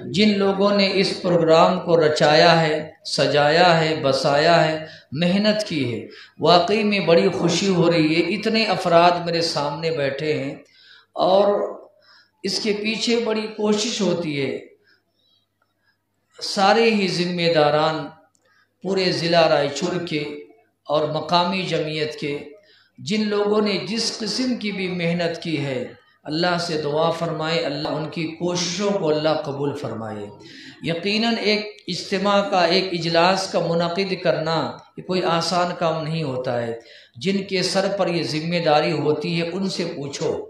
جن لوگوں نے اس پروگرام کو رچایا ہے، سجایا ہے، بسایا ہے، محنت کی ہے، واقعی میں بڑی خوشی ہو رہی ہے۔ اتنے افراد میرے سامنے بیٹھے ہیں اور اس کے پیچھے بڑی کوشش ہوتی ہے۔ سارے ہی ذمہ داران پورے ضلع رائچور کے اور مقامی جمعیت کے، جن لوگوں نے جس قسم کی بھی محنت کی ہے، اللہ سے دعا فرمائے اللہ ان کی کوششوں کو اللہ قبول فرمائے۔ یقیناً ایک اجتماع کا، ایک اجلاس کا منعقد کرنا یہ کوئی آسان کام نہیں ہوتا ہے۔ جن کے سر پر یہ ذمہ داری ہوتی ہے ان سے پوچھو۔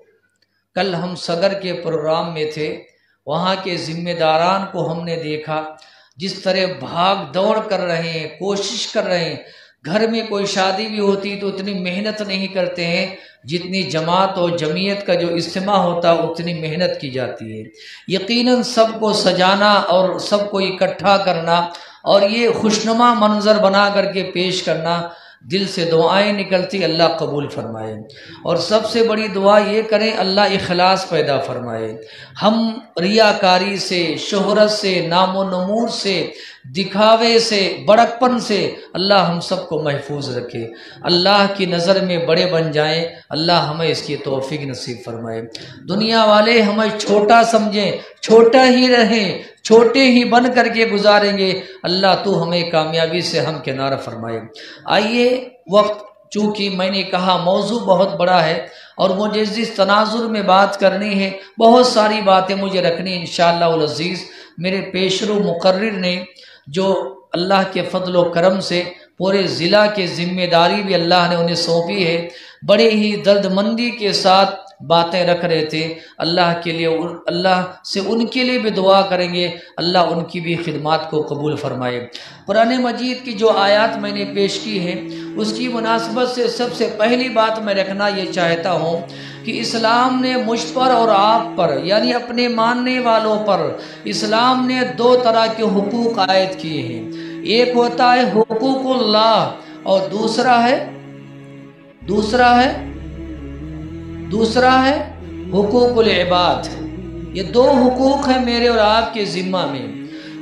کل ہم صدر کے پروگرام میں تھے، وہاں کے ذمہ داران کو ہم نے دیکھا جس طرح بھاگ دوڑ کر رہے ہیں، کوشش کر رہے ہیں۔ گھر میں کوئی شادی بھی ہوتی تو اتنی محنت نہیں کرتے ہیں جتنی جماعت اور جمعیت کا جو اجتماع ہوتا اتنی محنت کی جاتی ہے۔ یقیناً سب کو سجانا اور سب کو اکٹھا کرنا اور یہ خوشنما منظر بنا کر کے پیش کرنا، دل سے دعائیں نکلتی اللہ قبول فرمائے۔ اور سب سے بڑی دعا یہ کریں اللہ اخلاص پیدا فرمائے۔ ہم ریاکاری سے، شہرت سے، نام و نمور سے، دکھاوے سے، بڑکپن سے اللہ ہم سب کو محفوظ رکھے، اللہ کی نظر میں بڑے بن جائیں، اللہ ہمیں اس کی توفیق نصیب فرمائے۔ دنیا والے ہمیں چھوٹا سمجھیں، چھوٹا ہی رہیں، چھوٹے ہی بن کر کے گزاریں گے، اللہ تو ہمیں کامیابی سے ہم کنار فرمائے۔ آئیے، وقت چونکہ میں نے کہا موضوع بہت بڑا ہے اور مجھے جس تناظر میں بات کرنی ہے، بہت ساری باتیں مجھے رکھنی انشاءاللہ العزیز۔ میرے پیشرو مقرر نے جو اللہ کے فضل و کرم سے پورے ضلع کے ذمہ داری بھی اللہ نے انہیں سونپی ہے، بڑے ہی درد مندی کے ساتھ باتیں رکھ رہے تھے۔ اللہ کے لیے، اللہ سے ان کے لیے بھی دعا کریں گے اللہ ان کی بھی خدمات کو قبول فرمائے۔ قرآن مجید کی جو آیات میں نے پیش کی ہے اس کی مناسبت سے سب سے پہلی بات میں رکھنا یہ چاہتا ہوں کہ اسلام نے مجھ پر اور آپ پر، یعنی اپنے ماننے والوں پر، اسلام نے دو طرح کے حقوق عائد کیے ہیں۔ ایک ہوتا ہے حقوق اللہ اور دوسرا ہے حقوق العباد۔ یہ دو حقوق ہیں میرے اور آپ کے ذمہ میں۔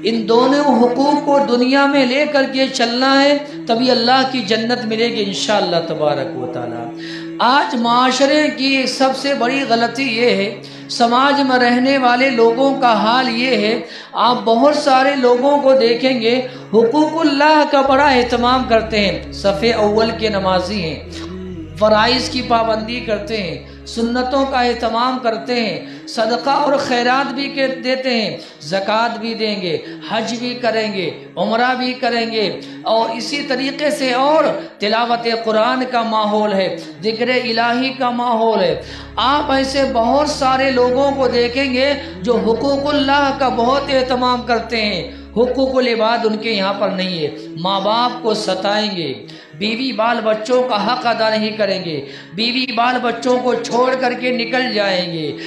ان دونوں حقوق کو دنیا میں لے کر کے چلنا ہے، تبھی اللہ کی جنت ملے گی انشاءاللہ تبارک و تعالی۔ آج معاشرے کی سب سے بڑی غلطی یہ ہے، سماج میں رہنے والے لوگوں کا حال یہ ہے، آپ بہت سارے لوگوں کو دیکھیں گے حقوق اللہ کا بڑا اہتمام کرتے ہیں، صف اول کے نمازی ہیں، فرائض کی پابندی کرتے ہیں، سنتوں کا اہتمام کرتے ہیں، صدقہ اور خیرات بھی دیتے ہیں، زکوٰۃ بھی دیں گے، حج بھی کریں گے، عمرہ بھی کریں گے، اور اسی طریقے سے اور تلاوت قرآن کا ماحول ہے، ذکر الہی کا ماحول ہے۔ آپ ایسے بہت سارے لوگوں کو دیکھیں گے جو حقوق اللہ کا بہت اہتمام کرتے ہیں، حقوق العباد ان کے یہاں پر نہیں ہے۔ ماں باپ کو ستائیں گے، بیوی بال بچوں کا حق ادا نہیں کریں گے، بیوی بال بچوں کو چھوڑ کر کے نکل جائیں گے،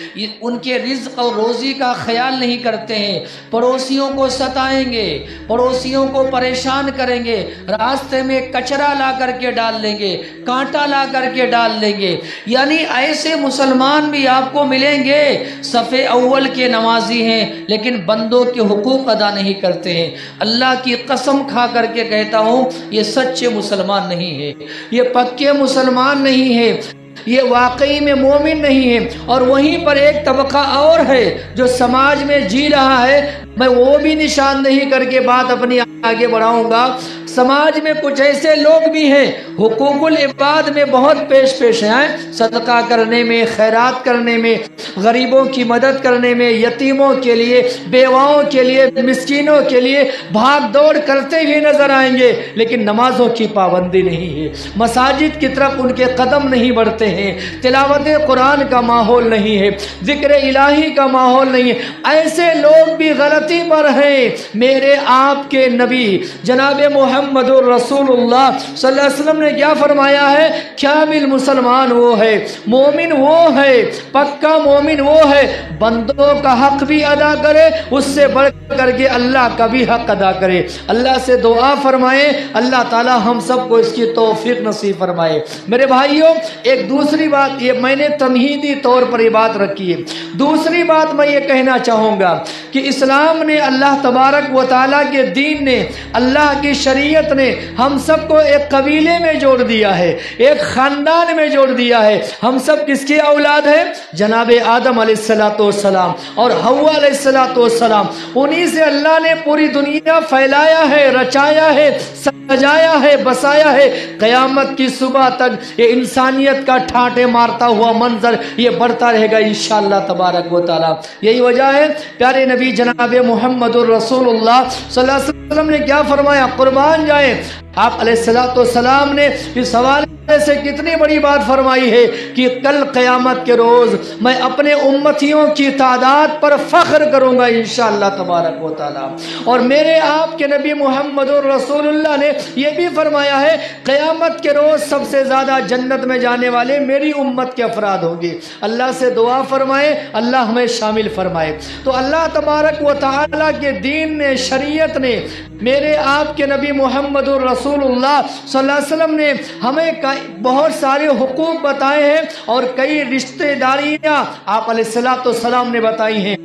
ان کے رزق اور روزی کا خیال نہیں کرتے ہیں، پڑوسیوں کو ستائیں گے، پڑوسیوں کو پریشان کریں گے، راستے میں کچرا لا کر کے ڈال لیں گے، کانٹا لا کر کے ڈال لیں گے۔ یعنی ایسے مسلمان بھی آپ کو ملیں گے صف اول کے نمازی ہیں لیکن بندوں کے حقوق ادا نہیں کرتے ہیں۔ اللہ کی قسم کھا کر کے کہتا ہوں یہ سچے مسلمان نہیں ہے، یہ پکے مسلمان نہیں ہے، یہ واقعی میں مومن نہیں ہے۔ اور وہیں پر ایک طبقہ اور ہے جو سماج میں جی رہا ہے، میں وہ بھی نشاندہی کر کے بات اپنی آگے بڑھاؤں گا۔ سماج میں کچھ ایسے لوگ بھی ہیں حقوق العباد میں بہت پیش ہیں، صدقہ کرنے میں، خیرات کرنے میں، غریبوں کی مدد کرنے میں، یتیموں کے لیے، بیواؤں کے لیے، مسکینوں کے لیے بھاگ دوڑ کرتے ہوئے نظر آئیں گے، لیکن نمازوں کی پابندی نہیں ہے، مساجد کی طرف ان کے قدم نہیں بڑھتے ہیں، تلاوت قرآن کا ماحول نہیں ہے، ذکر الہی کا ماحول نہیں ہے۔ ایسے لوگ بھی غلطی پر ہیں۔ میرے آپ کے نبی جناب محمد محمد रसूलुल्लाह सल्लल्लाहु अलैहि वसल्लम ने क्या फरमाया है? कामिल मुसलमान वो है, मोमिन वो है, पक्का मोमिन वो है, बंदों का हक भी अदा करे, उससे बढ़ करके अल्लाह का भी हक अदा करे। अल्लाह से दुआ फरमाए, अल्लाह ताला हम सबको इसकी तौफीक नसीब फरमाए। मेरे भाइयों, एक दूसरी बात, ये मैंने तमहीदी तौर पर ये बात रखी है। दूसरी बात मैं ये कहना चाहूँगा कि इस्लाम ने, अल्लाह तबारक व तआला के दीन ने, अल्लाह की शरीयत ने हम सबको एक कबीले में जोड़ दिया है, एक ख़ानदान में जोड़ दिया है। हम सब किसकी औलाद है? जनाब आदम अलैहिस्सलाम और हव्वा अलैहिस्सलाम। उन्हीं से अल्लाह ने पूरी दुनिया फैलाया है, रचाया है, सजाया है, बसाया है। क़यामत की सुबह तक ये इंसानियत का ठाटे मारता हुआ मंजर ये बढ़ता रहेगा इंशाअल्लाह तबारक व तआला। यही वजह है प्यारे नबी जनाब मुहम्मदुर रसूलुल्लाह सल्लल्लाहु अलैहि वसल्लम ने क्या फरमाया? कुर्बान जाए, आप अलैहिस्सलाम ने इस हवाले से कितनी बड़ी बात फरमाई है कि कल क़यामत के रोज़ मैं अपने उम्मतियों की तादाद पर फ़ख्र करूँगा इंशाअल्लाह तबारक व तआला। और मेरे आपके नबी मुहम्मदुर रसूलुल्लाह ने यह भी फरमाया है क़यामत के रोज़ सबसे ज़्यादा जन्नत में जाने वाले मेरी उम्मत के अफराद होंगे। अल्लाह से दुआ फरमाए, अल्लाह हमें शामिल फरमाए। तो अल्लाह तबारक व तआला के दीन ने, शरीयत ने, मेरे आपके नबी मुहम्मदुर रसूलुल्लाह सल्लल्लाहु अलैहि वसल्लम ने हमें बहुत सारे हुकूक बताए हैं और कई रिश्तेदारियाँ आप अलैहिस्सलाम ने बताई हैं।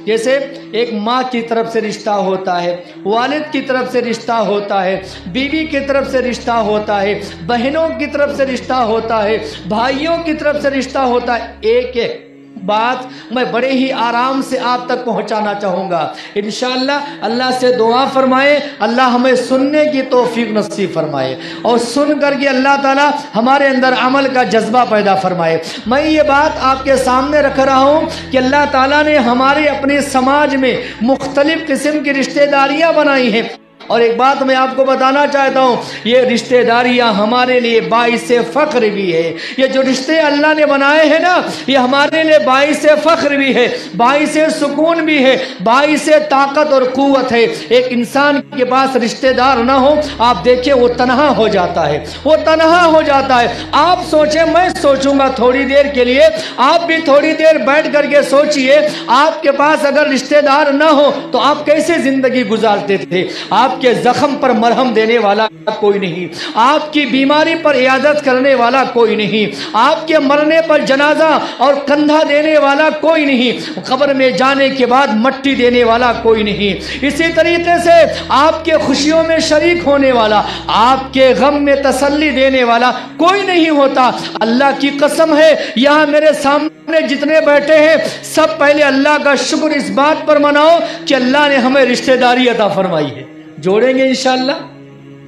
जैसे एक माँ की तरफ से रिश्ता होता है, वालिद की तरफ से रिश्ता होता है, बीवी की तरफ से रिश्ता होता है, बहनों की तरफ से रिश्ता होता है, भाइयों की तरफ से रिश्ता होता है। एक एक बात मैं बड़े ही आराम से आप तक पहुंचाना चाहूँगा इंशाअल्लाह। अल्लाह से दुआ फरमाए, अल्लाह हमें सुनने की तौफीक नसीब फरमाए और सुन करके अल्लाह ताला हमारे अंदर अमल का जज्बा पैदा फरमाए। मैं ये बात आपके सामने रख रहा हूँ कि अल्लाह ताला ने हमारे अपने समाज में मुख्तलिफ किस्म की रिश्तेदारियाँ बनाई हैं। और एक बात मैं आपको बताना चाहता हूँ, ये रिश्तेदारियाँ हमारे लिए बाइस फ़ख्र भी है। ये जो रिश्ते अल्लाह ने बनाए हैं ना, ये हमारे लिए बाइस फ़ख्र भी है, बाइस सुकून भी है, बाइस ताकत और क़ुव्वत है। एक इंसान के पास रिश्तेदार ना हो, आप देखिए वो तन्हा हो जाता है, वो तन्हा हो जाता है। आप सोचें, मैं सोचूंगा थोड़ी देर के लिए, आप भी थोड़ी देर बैठ करके सोचिए, आपके पास अगर रिश्तेदार ना हो तो आप कैसे ज़िंदगी गुजारते थे? आपके जख्म पर मरहम देने वाला कोई नहीं, आपकी बीमारी पर इयादत करने वाला कोई नहीं, आपके मरने पर जनाजा और कंधा देने वाला कोई नहीं, कब्र में जाने के बाद मट्टी देने वाला कोई नहीं। इसी तरीके से आपके खुशियों में शरीक होने वाला, आपके गम में तसल्ली देने वाला कोई नहीं होता। अल्लाह की कसम है, यहाँ मेरे सामने जितने बैठे हैं सब पहले अल्लाह का शुक्र इस बात पर मनाओ कि अल्लाह ने हमें रिश्तेदारी अता फरमाई है। जोड़ेंगे इंशाअल्लाह,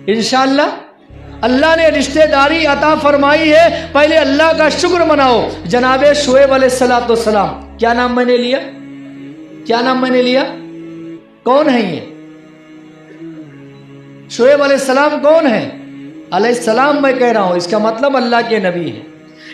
इंशाअल्लाह। अल्लाह ने रिश्तेदारी अता फरमाई है, पहले अल्लाह का शुक्र मनाओ। जनाब शुएब अलैहिस्सलाम, क्या नाम मैंने लिया? क्या नाम मैंने लिया? कौन है ये? शुएब अलैहिस्सलाम कौन है? अलैहिस्सलाम मैं कह रहा हूं, इसका मतलब अल्लाह के नबी है,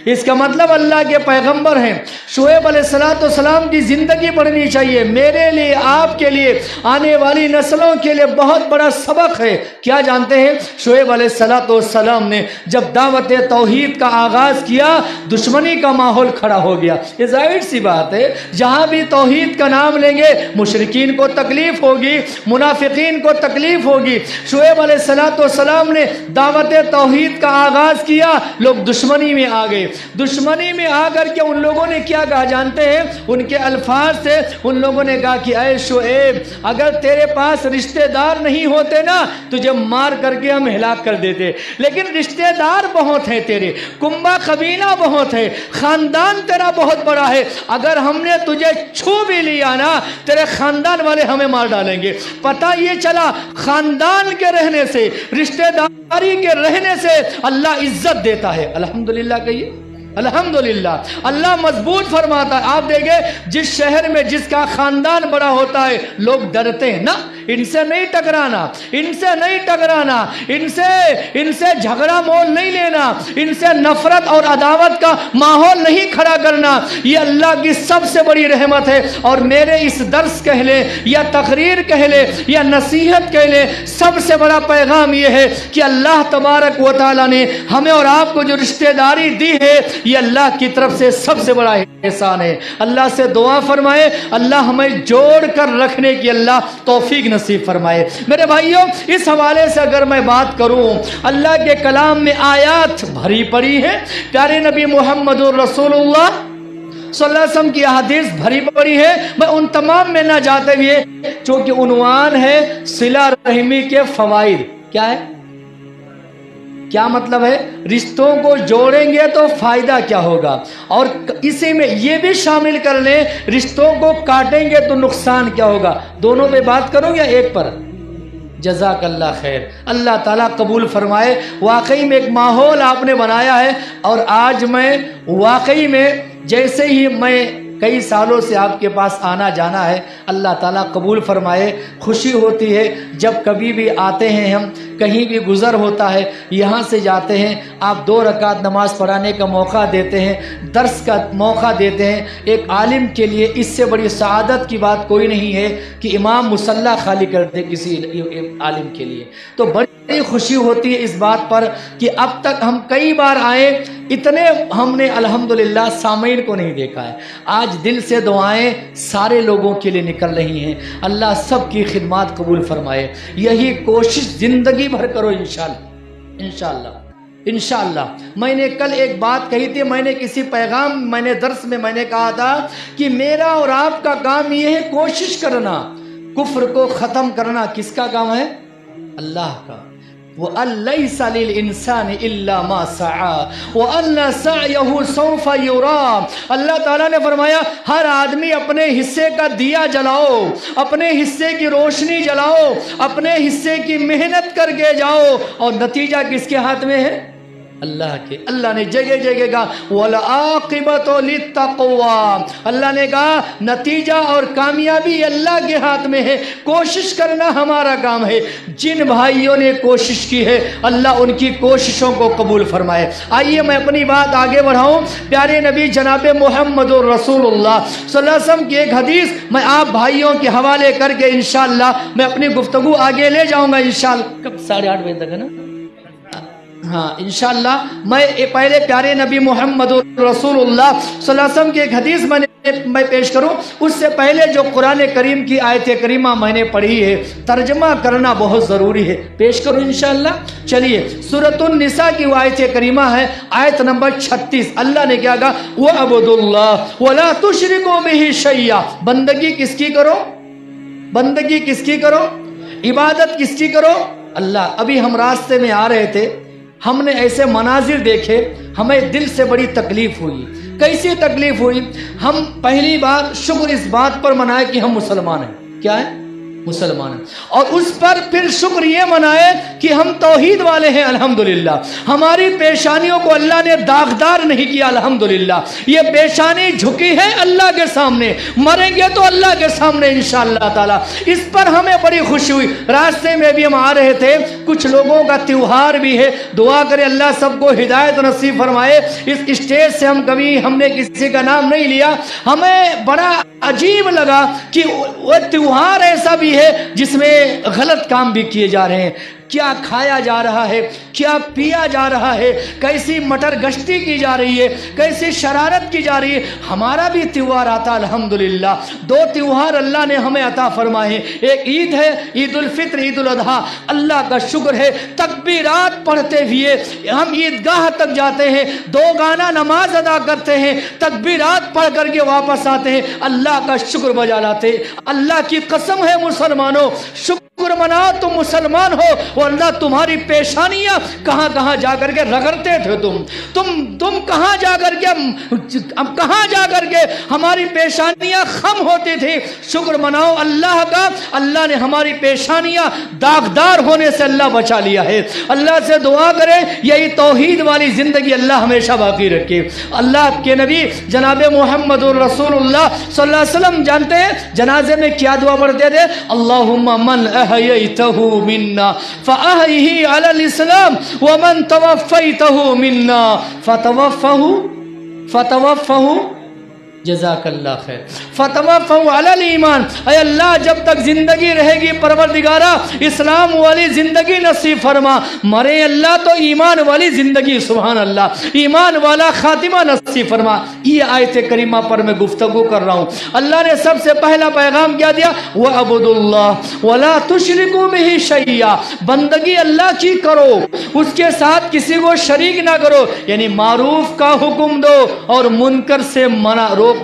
इसका मतलब अल्लाह के पैगंबर हैं। शुएब अलैहिस्सलाम की ज़िंदगी पढ़नी चाहिए, मेरे लिए, आपके लिए, आने वाली नस्लों के लिए बहुत बड़ा सबक है। क्या जानते हैं? शुएब अलैहिस्सलाम ने जब दावत तौहीद का आगाज़ किया, दुश्मनी का माहौल खड़ा हो गया। ये जाहिर सी बात है, जहाँ भी तौहीद का नाम लेंगे मुशरिकीन को तकलीफ़ होगी, मुनाफिकीन को तकलीफ़ होगी। शुएब अलैहिस्सलाम ने दावत तौहीद का आगाज़ किया, लोग दुश्मनी में आ गए। दुश्मनी में आकर के उन लोगों ने क्या कहा जानते हैं? उनके अल्फाज से उन लोगों ने कहा कि ऐ शुएब, अगर तेरे पास रिश्तेदार नहीं होते ना, तुझे मार करके हम हिलाक कर देते, लेकिन रिश्तेदार बहुत हैं तेरे, कुंबा कबीला बहुत है, खानदान तेरा बहुत बड़ा है। अगर हमने तुझे छू भी लिया ना, तेरे खानदान वाले हमें मार डालेंगे। पता ये चला, खानदान के रहने से, रिश्तेदारी के रहने से अल्लाह इज्जत देता है। अल्हम्दुलिल्लाह कहिए, الحمدللہ اللہ مضبوط فرماتا ہے. آپ دیکھیں جس شہر میں جس کا خاندان بڑا ہوتا ہے لوگ ڈرتے ہیں نا, ان سے نہیں ٹکرانا, ان سے نہیں ٹکرانا, ان سے جھگڑا مول نہیں لینا, ان سے نفرت اور عداوت کا ماحول نہیں کھڑا کرنا. یہ اللہ کی سب سے بڑی رحمت ہے. اور میرے اس درس کہہ لے یا تقریر کہہ لے یا نصیحت کہہ لے, سب سے بڑا پیغام یہ ہے کہ اللہ تبارک و تعالیٰ نے ہمیں اور آپ کو جو رشتہ داری دی ہے یہ اللہ کی طرف سے سب سے بڑا احسان ہے. اللہ سے دعا فرمائے اللہ ہمیں جوڑ کر رکھنے کی اللہ توفیق نصیب فرمائے. میرے بھائیوں اس حوالے سے اگر میں بات کروں, اللہ کے کلام میں آیات بھری پڑی ہے. پیارے نبی محمد رسول اللہ صلی اللہ علیہ وسلم کی احادیث بھری پڑی ہے. میں ان تمام میں نہ جاتے ہوئے, چونکہ عنوان ہے صلہ رحمی کے فوائد. کیا ہے, کیا مطلب ہے, رشتوں کو جوڑیں گے تو فائدہ کیا ہوگا, اور اسی میں یہ بھی شامل کر لیں رشتوں کو کاٹیں گے تو نقصان کیا ہوگا. دونوں پہ بات کروں یا ایک پر؟ جزاک اللہ خیر, اللہ تعالیٰ قبول فرمائے. واقعی میں ایک ماحول آپ نے بنایا ہے, اور آج میں واقعی میں جیسے ہی میں کئی سالوں سے آپ کے پاس آنا جانا ہے, اللہ تعالیٰ قبول فرمائے. خوشی ہوتی ہے جب کبھی بھی آتے ہیں, ہم کہیں بھی گزر ہوتا ہے, یہاں سے جاتے ہیں, آپ 2 رکعت نماز پڑھانے کا موقع دیتے ہیں, درس کا موقع دیتے ہیں. ایک عالم کے لیے اس سے بڑی سعادت کی بات کوئی نہیں ہے کہ امام مصلی خالی کر دے کسی عالم کے لیے. تو بڑی خوشی ہوتی ہے اس بات پر کہ اب تک ہم کئی بار آئے, اتنے ہم نے الحمدللہ سامعین کو نہیں دیکھا ہے. آج دل سے دعائیں سارے لوگوں کے لیے نکل رہی ہیں. اللہ سب کی خدمات قبول فرمائے. یہی کوشش زندگی بھر کرو انشاءاللہ, انشاءاللہ, انشاءاللہ. میں نے کل ایک بات کہی تھی, میں نے کسی پیغام, میں نے درس میں میں نے کہا تھا کہ میرا اور آپ کا کام یہ ہے کوشش کرنا, کفر کو ختم کرنا. کس کا کام ہے؟ اللہ کا. وَأَلَّيْسَ لِلْإِنسَانِ إِلَّا مَا سَعَى وَأَنَّ سَعْيَهُ سَوْفَ يُرَى. اللہ تعالیٰ نے فرمایا ہر آدمی اپنے حصے کا دیا جلاؤ, اپنے حصے کی روشنی جلاؤ, اپنے حصے کی محنت کر کے جاؤ, اور نتیجہ کس کے ہاتھ میں ہے؟ اللہ کے. اللہ نے جگہ جگہ کہا وَالْعَاقِبَةُ لِلتَّقْوَىٰ. اللہ نے کہا نتیجہ اور کامیابی اللہ کے ہاتھ میں ہے, کوشش کرنا ہمارا کام ہے. جن بھائیوں نے کوشش کی ہے اللہ ان کی کوششوں کو قبول فرمائے. آئیے میں اپنی بات آگے بڑھاؤں. پیارے نبی جناب محمد رسول اللہ صلی اللہ علیہ وسلم کی ایک حدیث میں آپ بھائیوں کے حوالے کر کے انشاءاللہ میں اپنی گفتگو آگے لے جاؤں گا انشاءاللہ. کب 8:30 بجے تک ہے نا؟ ہاں انشاءاللہ. میں پہلے پیارے نبی محمد رسول اللہ صلی اللہ علیہ وسلم کی ایک حدیث میں پیش کروں. اس سے پہلے جو قرآن کریم کی آیت کریمہ میں نے پڑھی ہے ترجمہ کرنا بہت ضروری ہے, پیش کروں انشاءاللہ. چلیے سورۃ النساء کی وہ آیت کریمہ ہے, آیت نمبر 36. اللہ نے کیا کہا وَعْبُدُوا اللَّهَ وَلَا تُشْرِكُوا بِهِ شَيْئًا. بندگی کس کی کرو؟ بندگی کس کی کرو؟ عبادت کس کی کرو؟ اللہ. ابھی ہم راستے میں آ رہے تھے, ہم نے ایسے مناظر دیکھے, ہمیں دل سے بڑی تکلیف ہوئی. کیسی تکلیف ہوئی؟ ہم پہلی بار شکر اس بات پر منائے کہ ہم مسلمان ہیں. کیا ہے؟ مسلمان ہیں. اور اس پر پھر شکر یہ منائے کہ ہم توحید والے ہیں الحمدللہ. ہماری پیشانیوں کو اللہ نے داغدار نہیں کیا الحمدللہ. یہ پیشانی جھکی ہے اللہ کے سامنے, مریں گے تو اللہ کے سامنے انشاءاللہ تعالی. اس پر ہمیں بڑی خوشی ہوئی. راستے میں بھی ہم آ رہے تھے, کچھ لوگوں کا تیوہار بھی ہے, دعا کرے اللہ سب کو ہدایت نصیب فرمائے. اس اسٹیج سے ہم نے کسی کا نام نہیں لیا. ہمیں بڑا عجیب لگا کہ وہ تیوہار ایسا بھی ہے جس میں غلط کام بھی کیے جا رہے ہیں. کیا کھایا جا رہا ہے, کیا پیا جا رہا ہے, کیسی مٹر گشتی کی جا رہی ہے, کیسی شرارت کی جا رہی ہے. ہمارا بھی تیوہار آتا الحمدللہ. 2 تیوہار اللہ نے ہمیں عطا فرمائے. ایک عید ہے عید الفطر, عید الاضحیٰ. اللہ کا شکر ہے تکبیرات پڑھتے ہوئے ہم عیدگاہ تک جاتے ہیں, 2 گانا نماز ادا کرتے ہیں, تکبیرات پڑھ کر کے واپس آتے ہیں, اللہ کا شکر بجا لاتے. اللہ کی قسم ہے مسلمانوں, شکر शुक्र मनाओ तुम मुसलमान हो। और अल्लाह तुम्हारी पेशानियां कहां कहां जाकर के रगड़ते थे, तुम कहां जाकर के, अब कहां जाकर के हमारी पेशानियां खम होती थी। शुक्र मनाओ अल्लाह का, अल्लाह ने हमारी पेशानियां दागदार होने से अल्लाह बचा लिया है। अल्लाह से दुआ करें यही तौहीद वाली जिंदगी अल्लाह हमेशा बाकी रखे। अल्लाह के नबी जनाब मोहम्मद रसूलुल्लाह सल्लल्लाहु अलैहि वसल्लम जानते हैं जनाजे में क्या दुआ पढ़ते थे? अल्लाहुम्मा मन अहयैतहु मिन्ना फअहयिही अलल इस्लाम व मन तवफ़्फ़ैतहु मिन्ना फतवफ़्फ़हु जज़ाकल्लाह खैर फतवफ़्फ़हु अलल ईमान। ऐ अल्लाह जब तक जिंदगी रहेगी परवरदिगारा इस्लाम वाली जिंदगी नसीब फरमा, मरे अल्लाह तो ईमान वाली जिंदगी, सुभान अल्लाह, ईमान वाला खातिमा नसीब फरमा। ये आयत करीमा पर मैं गुफ्तगू कर रहा हूँ। अल्लाह ने सबसे पहला पैगाम क्या दिया? वअब्दुल्लाह वला तुशरिकू बिही शैया, बंदगी अल्लाह की करो, उसके साथ किसी को शरीक ना करो, यानी मारूफ का हुक्म दो और मुनकर से मना रोको,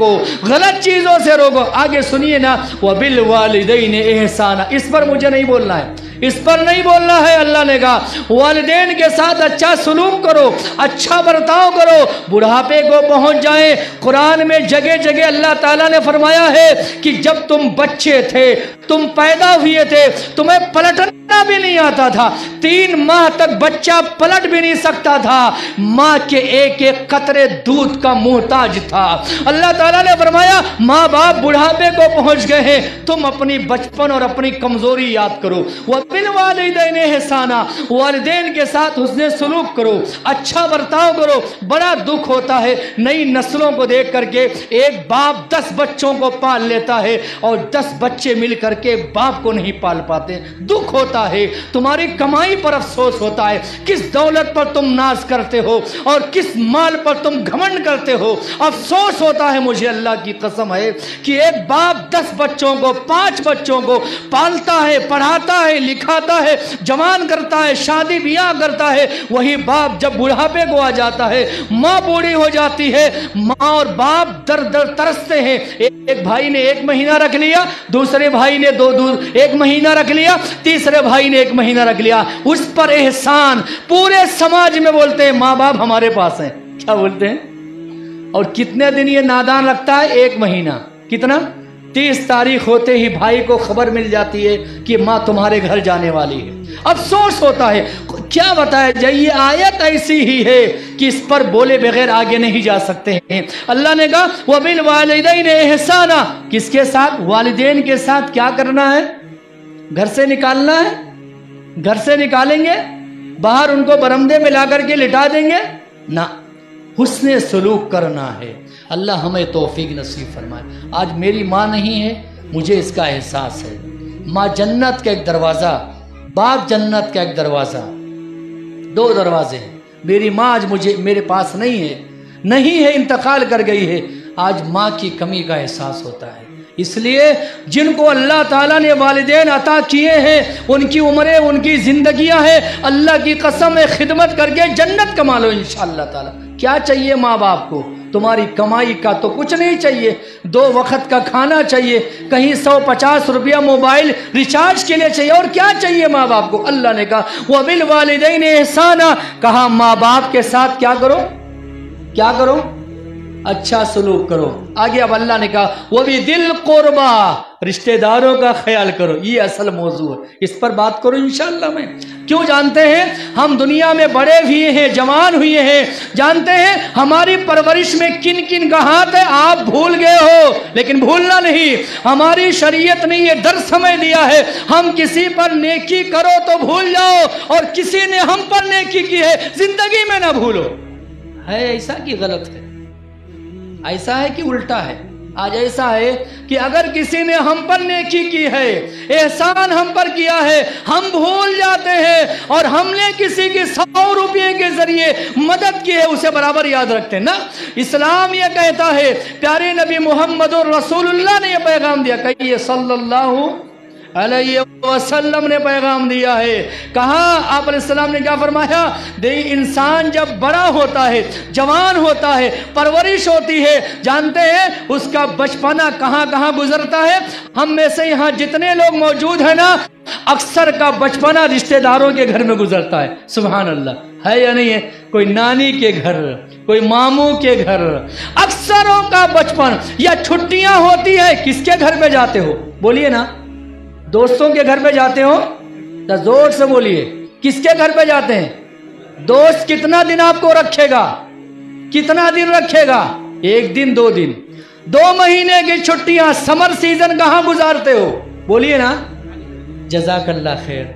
गलत चीजों से रोको। आगे सुनिए ना, वबिल वालिदैन एहसाना, इस पर मुझे नहीं बोलना है, इस पर नहीं बोलना है। अल्लाह ने कहा वालिदैन के साथ अच्छा सलूक करो, अच्छा बर्ताव करो, बुढ़ापे को पहुंच जाए। कुरान में जगह जगह अल्लाह ताला ने फरमाया है कि जब तुम बच्चे थे, तुम पैदा हुए थे, तुम्हें पलटना भी नहीं आता था, 3 माह तक बच्चा पलट भी नहीं सकता था, माँ के एक एक कतरे दूध का मोहताज था। अल्लाह ताला ने फरमाया माँ बाप बुढ़ापे को पहुंच गए हैं, तुम अपनी बचपन और अपनी कमजोरी याद करो। वबिल वालिदैन एहसाना, वालिदैन के साथ हुस्ने सलूक करो, अच्छा बर्ताव करो। बड़ा दुख होता है नई नस्लों को देख करके, एक बाप 10 बच्चों को पाल लेता है और 10 बच्चे मिल करके बाप को नहीं पाल पाते। दुख होता है, तुम्हारी कमाई पर अफसोस होता है, किस दौलत पर तुम नाज करते हो और किस माल पर तुम घमंड करते हो। अफसोस होता है मुझे, अल्लाह की कसम है कि एक बाप 10 बच्चों को, 5 बच्चों को पालता है, पढ़ाता है, लिखाता है, जवान करता है, शादी ब्याह करता है। वही बाप जब बुढ़ापे को आ जाता है, माँ बूढ़ी हो जाती है, माँ और बाप दर दर तरसते हैं। एक भाई ने 1 महीना रख लिया, दूसरे भाई ने 1 महीना रख लिया, तीसरे भाई ने 1 महीना रख लिया। उस पर एहसान पूरे समाज में बोलते हैं माँ बाप हमारे पास हैं, क्या बोलते हैं? और कितने दिन ये नादान रखता है? 1 महीना। कितना? 30 तारीख होते ही भाई को खबर मिल जाती है कि माँ तुम्हारे घर जाने वाली है। अफसोस होता है, क्या बताया जाए, ये आयत ऐसी ही है कि इस पर बोले बगैर आगे नहीं जा सकते हैं। अल्लाह ने कहा वबिल वालिदैन एहसाना, किसके साथ? वालिदैन के साथ। क्या करना है? घर से निकालना है? घर से निकालेंगे? बाहर उनको बरमदे में ला करके लिटा देंगे? ना, हुस्ने सलूक करना है। अल्लाह हमें तौफीक नसीब फरमाए। आज मेरी माँ नहीं है, मुझे इसका एहसास है। माँ जन्नत का एक दरवाज़ा, बाप जन्नत का एक दरवाज़ा, 2 दरवाजे हैं। मेरी माँ आज मेरे पास नहीं है, इंतकाल कर गई है। आज माँ की कमी का एहसास होता है। इसलिए जिनको अल्लाह ताला ने वालिदैन अता किए हैं, उनकी उम्रें, उनकी जिंदगियां हैं, अल्लाह की कसम है खिदमत करके जन्नत कमा लो इंशाअल्लाह ताला। क्या चाहिए माँ बाप को? तुम्हारी कमाई का तो कुछ नहीं चाहिए, 2 वक्त का खाना चाहिए, कहीं 150 रुपया मोबाइल रिचार्ज के लिए चाहिए, और क्या चाहिए माँ बाप को? अल्लाह ने कहा वबिल वालिदैन एहसाना, कहा माँ बाप के साथ क्या करो? क्या करो? अच्छा सलूक करो। आगे अब अल्लाह ने कहा वो भी दिल कुर्बा, रिश्तेदारों का ख्याल करो। ये असल मौजू है, इस पर बात करो इंशाअल्लाह। मैं क्यों जानते हैं, हम दुनिया में बड़े हुए हैं, जवान हुए हैं, जानते हैं हमारी परवरिश में किन किन का हाथ है। आप भूल गए हो, लेकिन भूलना नहीं। हमारी शरीयत ने ये दर्द समझ दिया है, हम किसी पर नेकी करो तो भूल जाओ, और किसी ने हम पर नेकी की है जिंदगी में ना भूलो। है ऐसा कि गलत है? ऐसा है कि उल्टा है? आज ऐसा है कि अगर किसी ने हम पर नेकी की है, एहसान हम पर किया है, हम भूल जाते हैं, और हमने किसी की 100 रुपये के जरिए मदद की है, उसे बराबर याद रखते हैं ना। इस्लाम ये कहता है, प्यारे नबी मोहम्मद रसूलुल्लाह ने यह पैगाम दिया, कहिए सल्लल्लाहु अलैहि वसल्लम ने पैगाम दिया है। कहा आप अलैहिस्सलाम ने क्या फरमाया? इंसान जब बड़ा होता है, जवान होता है, परवरिश होती है, जानते हैं उसका बचपना कहाँ कहाँ गुजरता है। हम में से यहाँ जितने लोग मौजूद हैं ना, अक्सर का बचपना रिश्तेदारों के घर में गुजरता है। सुभान अल्लाह, है या नहीं है? कोई नानी के घर, कोई मामू के घर, अक्सरों का बचपन। या छुट्टियां होती है, किसके घर पे जाते हो? बोलिए ना, दोस्तों के घर पे जाते हो? तो जोर से बोलिए, किसके घर पे जाते हैं? दोस्त कितना दिन आपको रखेगा? कितना दिन रखेगा? एक दिन, 2 दिन, 2 महीने की छुट्टियां, समर सीजन कहां गुजारते हो? बोलिए ना। जज़ाकल्लाह खैर।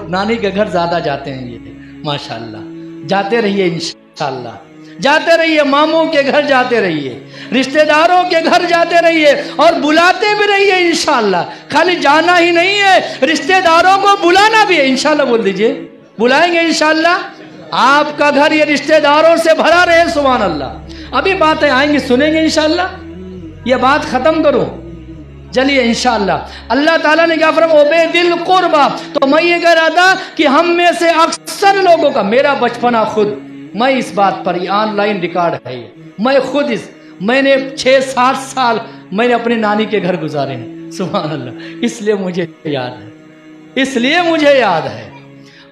नानी के घर ज्यादा जाते हैं ये, माशाअल्लाह। जाते रहिए इंशाअल्लाह, जाते रहिए, मामू के घर जाते रहिए, रिश्तेदारों के घर जाते रहिए और बुलाते भी रहिए इंशाअल्लाह। खाली जाना ही नहीं है, रिश्तेदारों को बुलाना भी है। इंशाअल्लाह बोल दीजिए, बुलाएंगे इंशाअल्लाह। आपका घर ये रिश्तेदारों से भरा रहे। सुभान अल्लाह। अभी बातें आएंगी, सुनेंगे इंशाअल्लाह। ये बात खत्म करूं, चलिए इंशाअल्लाह। अल्लाह ताला ने क्या फरमाया? उबैदिल कुर्बा। तो मैं ये कह रहा था कि हम में से अक्सर लोगों का, मेरा बचपना खुद, मैं इस बात पर, ये ऑनलाइन रिकॉर्ड है, मैं खुद मैंने 6-7 साल मैंने अपनी नानी के घर गुजारे हैं। सुभान अल्लाह। इसलिए मुझे याद है,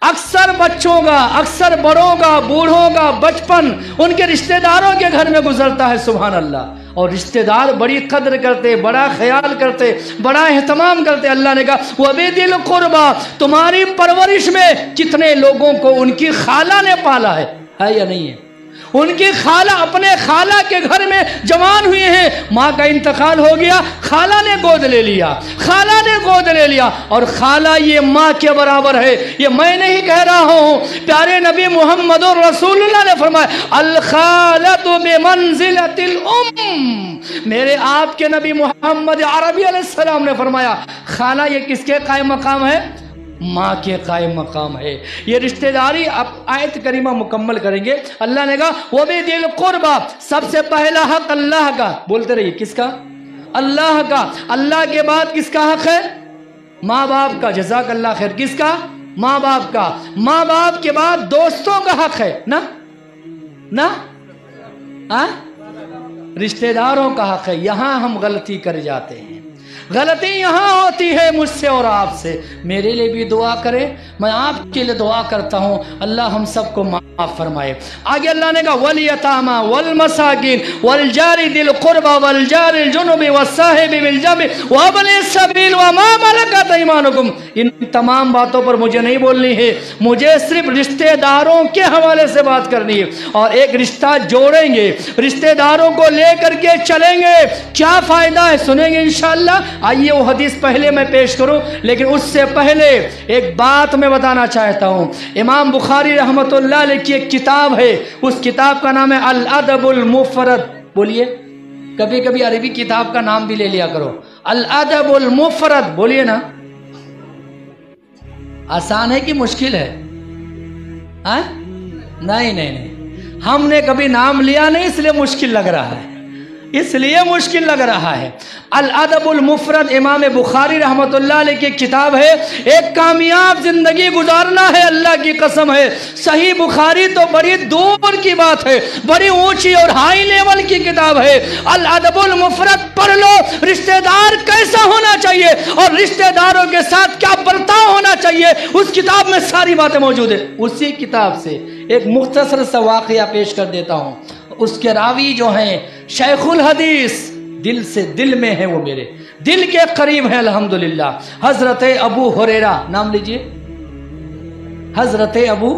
अक्सर बच्चों का, अक्सर बड़ों का, बूढ़ों का बचपन उनके रिश्तेदारों के घर में गुजरता है। सुभान अल्लाह। और रिश्तेदार बड़ी कद्र करते, बड़ा ख्याल करते, बड़ा एहतमाम करते। अल्लाह ने कहा वबिदिल कुर्बा, तुम्हारी परवरिश में कितने लोगों को उनकी खाला ने पाला है या नहीं है? उनकी खाला, अपने खाला के घर में जवान हुए हैं, माँ का इंतकाल हो गया, खाला ने गोद ले लिया, खाला ने गोद ले लिया। और खाला ये माँ के बराबर है, ये मैं नहीं कह रहा हूँ, प्यारे नबी मोहम्मद रसूलुल्लाह ने फरमाया अल खालतु बिमंजिलतिल उम्म। मेरे आपके नबी मोहम्मद अरबी अलैहिस्सलाम ने फरमाया खाला ये किसके कायम मकाम है? माँ के कायम मकाम है। ये रिश्तेदारी अब आयत करीमा मुकम्मल करेंगे। अल्लाह ने कहा वो भी दिल कुर्बा, सबसे पहला हक अल्लाह का। बोलते रहिए, किसका? अल्लाह का। अल्लाह के बाद किसका हक है? माँ बाप का। जज़ाकल्लाह खैर। किसका? माँ बाप का। माँ बाप के बाद दोस्तों का हक है ना? रिश्तेदारों का हक है। यहां हम गलती कर जाते हैं। गलती यहाँ होती है मुझसे और आपसे। मेरे लिए भी दुआ करें, मैं आपके लिए दुआ करता हूँ, अल्लाह हम सबको माफ फरमाए। आगे अल्लाह ने कहा वल यतामा वल मसाकिन वल जारी दिल कुर्बा वल जारिल जुनुबी वस्साहिबि बिल जंबि व इब्नि सबील व मा मलकत ऐमानुकुम। इन तमाम बातों पर मुझे नहीं बोलनी है, मुझे सिर्फ रिश्तेदारों के हवाले से बात करनी है। और एक रिश्ता जोड़ेंगे, रिश्तेदारों को लेकर के चलेंगे, क्या फायदा है सुनेंगे इंशाअल्लाह। आइए वो हदीस पहले मैं पेश करूं, लेकिन उससे पहले एक बात मैं बताना चाहता हूं। इमाम बुखारी रहमतुल्लाह अलैह की एक किताब है, उस किताब का नाम है अल अदबुल मुफरद। बोलिए, कभी कभी अरबी किताब का नाम भी ले लिया करो, अल अदबुल मुफरद। बोलिए ना। आसान है कि मुश्किल है? नहीं, हमने कभी नाम लिया नहीं इसलिए मुश्किल लग रहा है, इसलिए मुश्किल लग रहा है। अल अदबुल मुफरद इमाम बुखारी रहमतुल्लाह अलैह की किताब है। एक कामयाब जिंदगी गुजारना है, अल्लाह की कसम है। सही बुखारी तो बड़ी दूर की बात है, बड़ी ऊंची और हाई लेवल की किताब है। अल अदबुल मुफरद पढ़ लो, रिश्तेदार कैसा होना चाहिए और रिश्तेदारों के साथ क्या बर्ताव होना चाहिए, उस किताब में सारी बातें मौजूद है। उसी किताब से एक मुख्तसर सा वाक़या पेश कर देता हूँ। उसके रावी जो हैं शेखुल हदीस, दिल से दिल में है, वो मेरे दिल के करीब है अल्हम्दुलिल्लाह। हजरत अबू हुरैरा, नाम लीजिए। हजरत अबू,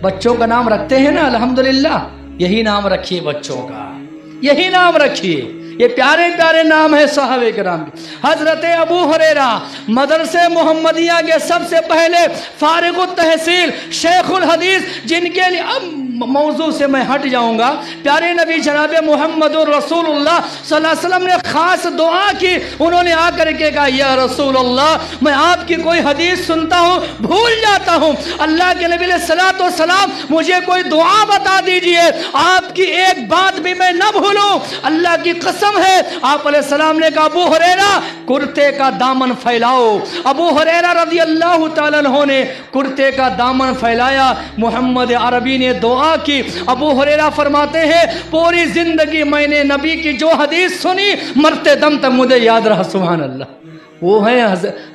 बच्चों का नाम रखते हैं ना अल्हम्दुलिल्लाह, यही नाम रखिए बच्चों का, यही नाम रखिए, ये प्यारे प्यारे नाम है साहबे किराम के। हजरत अबू हुरैरा मदरसे मोहम्मदिया के सबसे पहले फारिगुत तहसील शेखुल हदीस, जिनके लिए अब मौजू से मैं हट जाऊंगा। प्यारे नबी जनाब मोहम्मद रसूलुल्लाह सल्लल्लाहु अलैहि वसल्लम ने खास दुआ की। उन्होंने आकर के कहा या रसूलुल्लाह, मैं आपकी कोई हदीस सुनता हूँ भूल जाता हूँ, अल्लाह के नबी सल्लल्लाहु अलैहि वसल्लम मुझे कोई दुआ बता दीजिए, आपकी एक बात भी मैं न भूलूं, अल्लाह की कसम है। आप अलैहिस्सलाम ने कहा अबू हुरैरा कुर्ते का दामन फैलाओ। अबू हुरैरा रज़ी अल्लाह तआला अन्हु ने कुर्ते का दामन फैलाया। मोहम्मद अरबी ने दुआ की। अबू हुरैरा फरमाते हैं पूरी जिंदगी मैंने नबी की जो हदीस सुनी मरते दम तक मुझे याद रहा। सुभान अल्लाह, वो हैं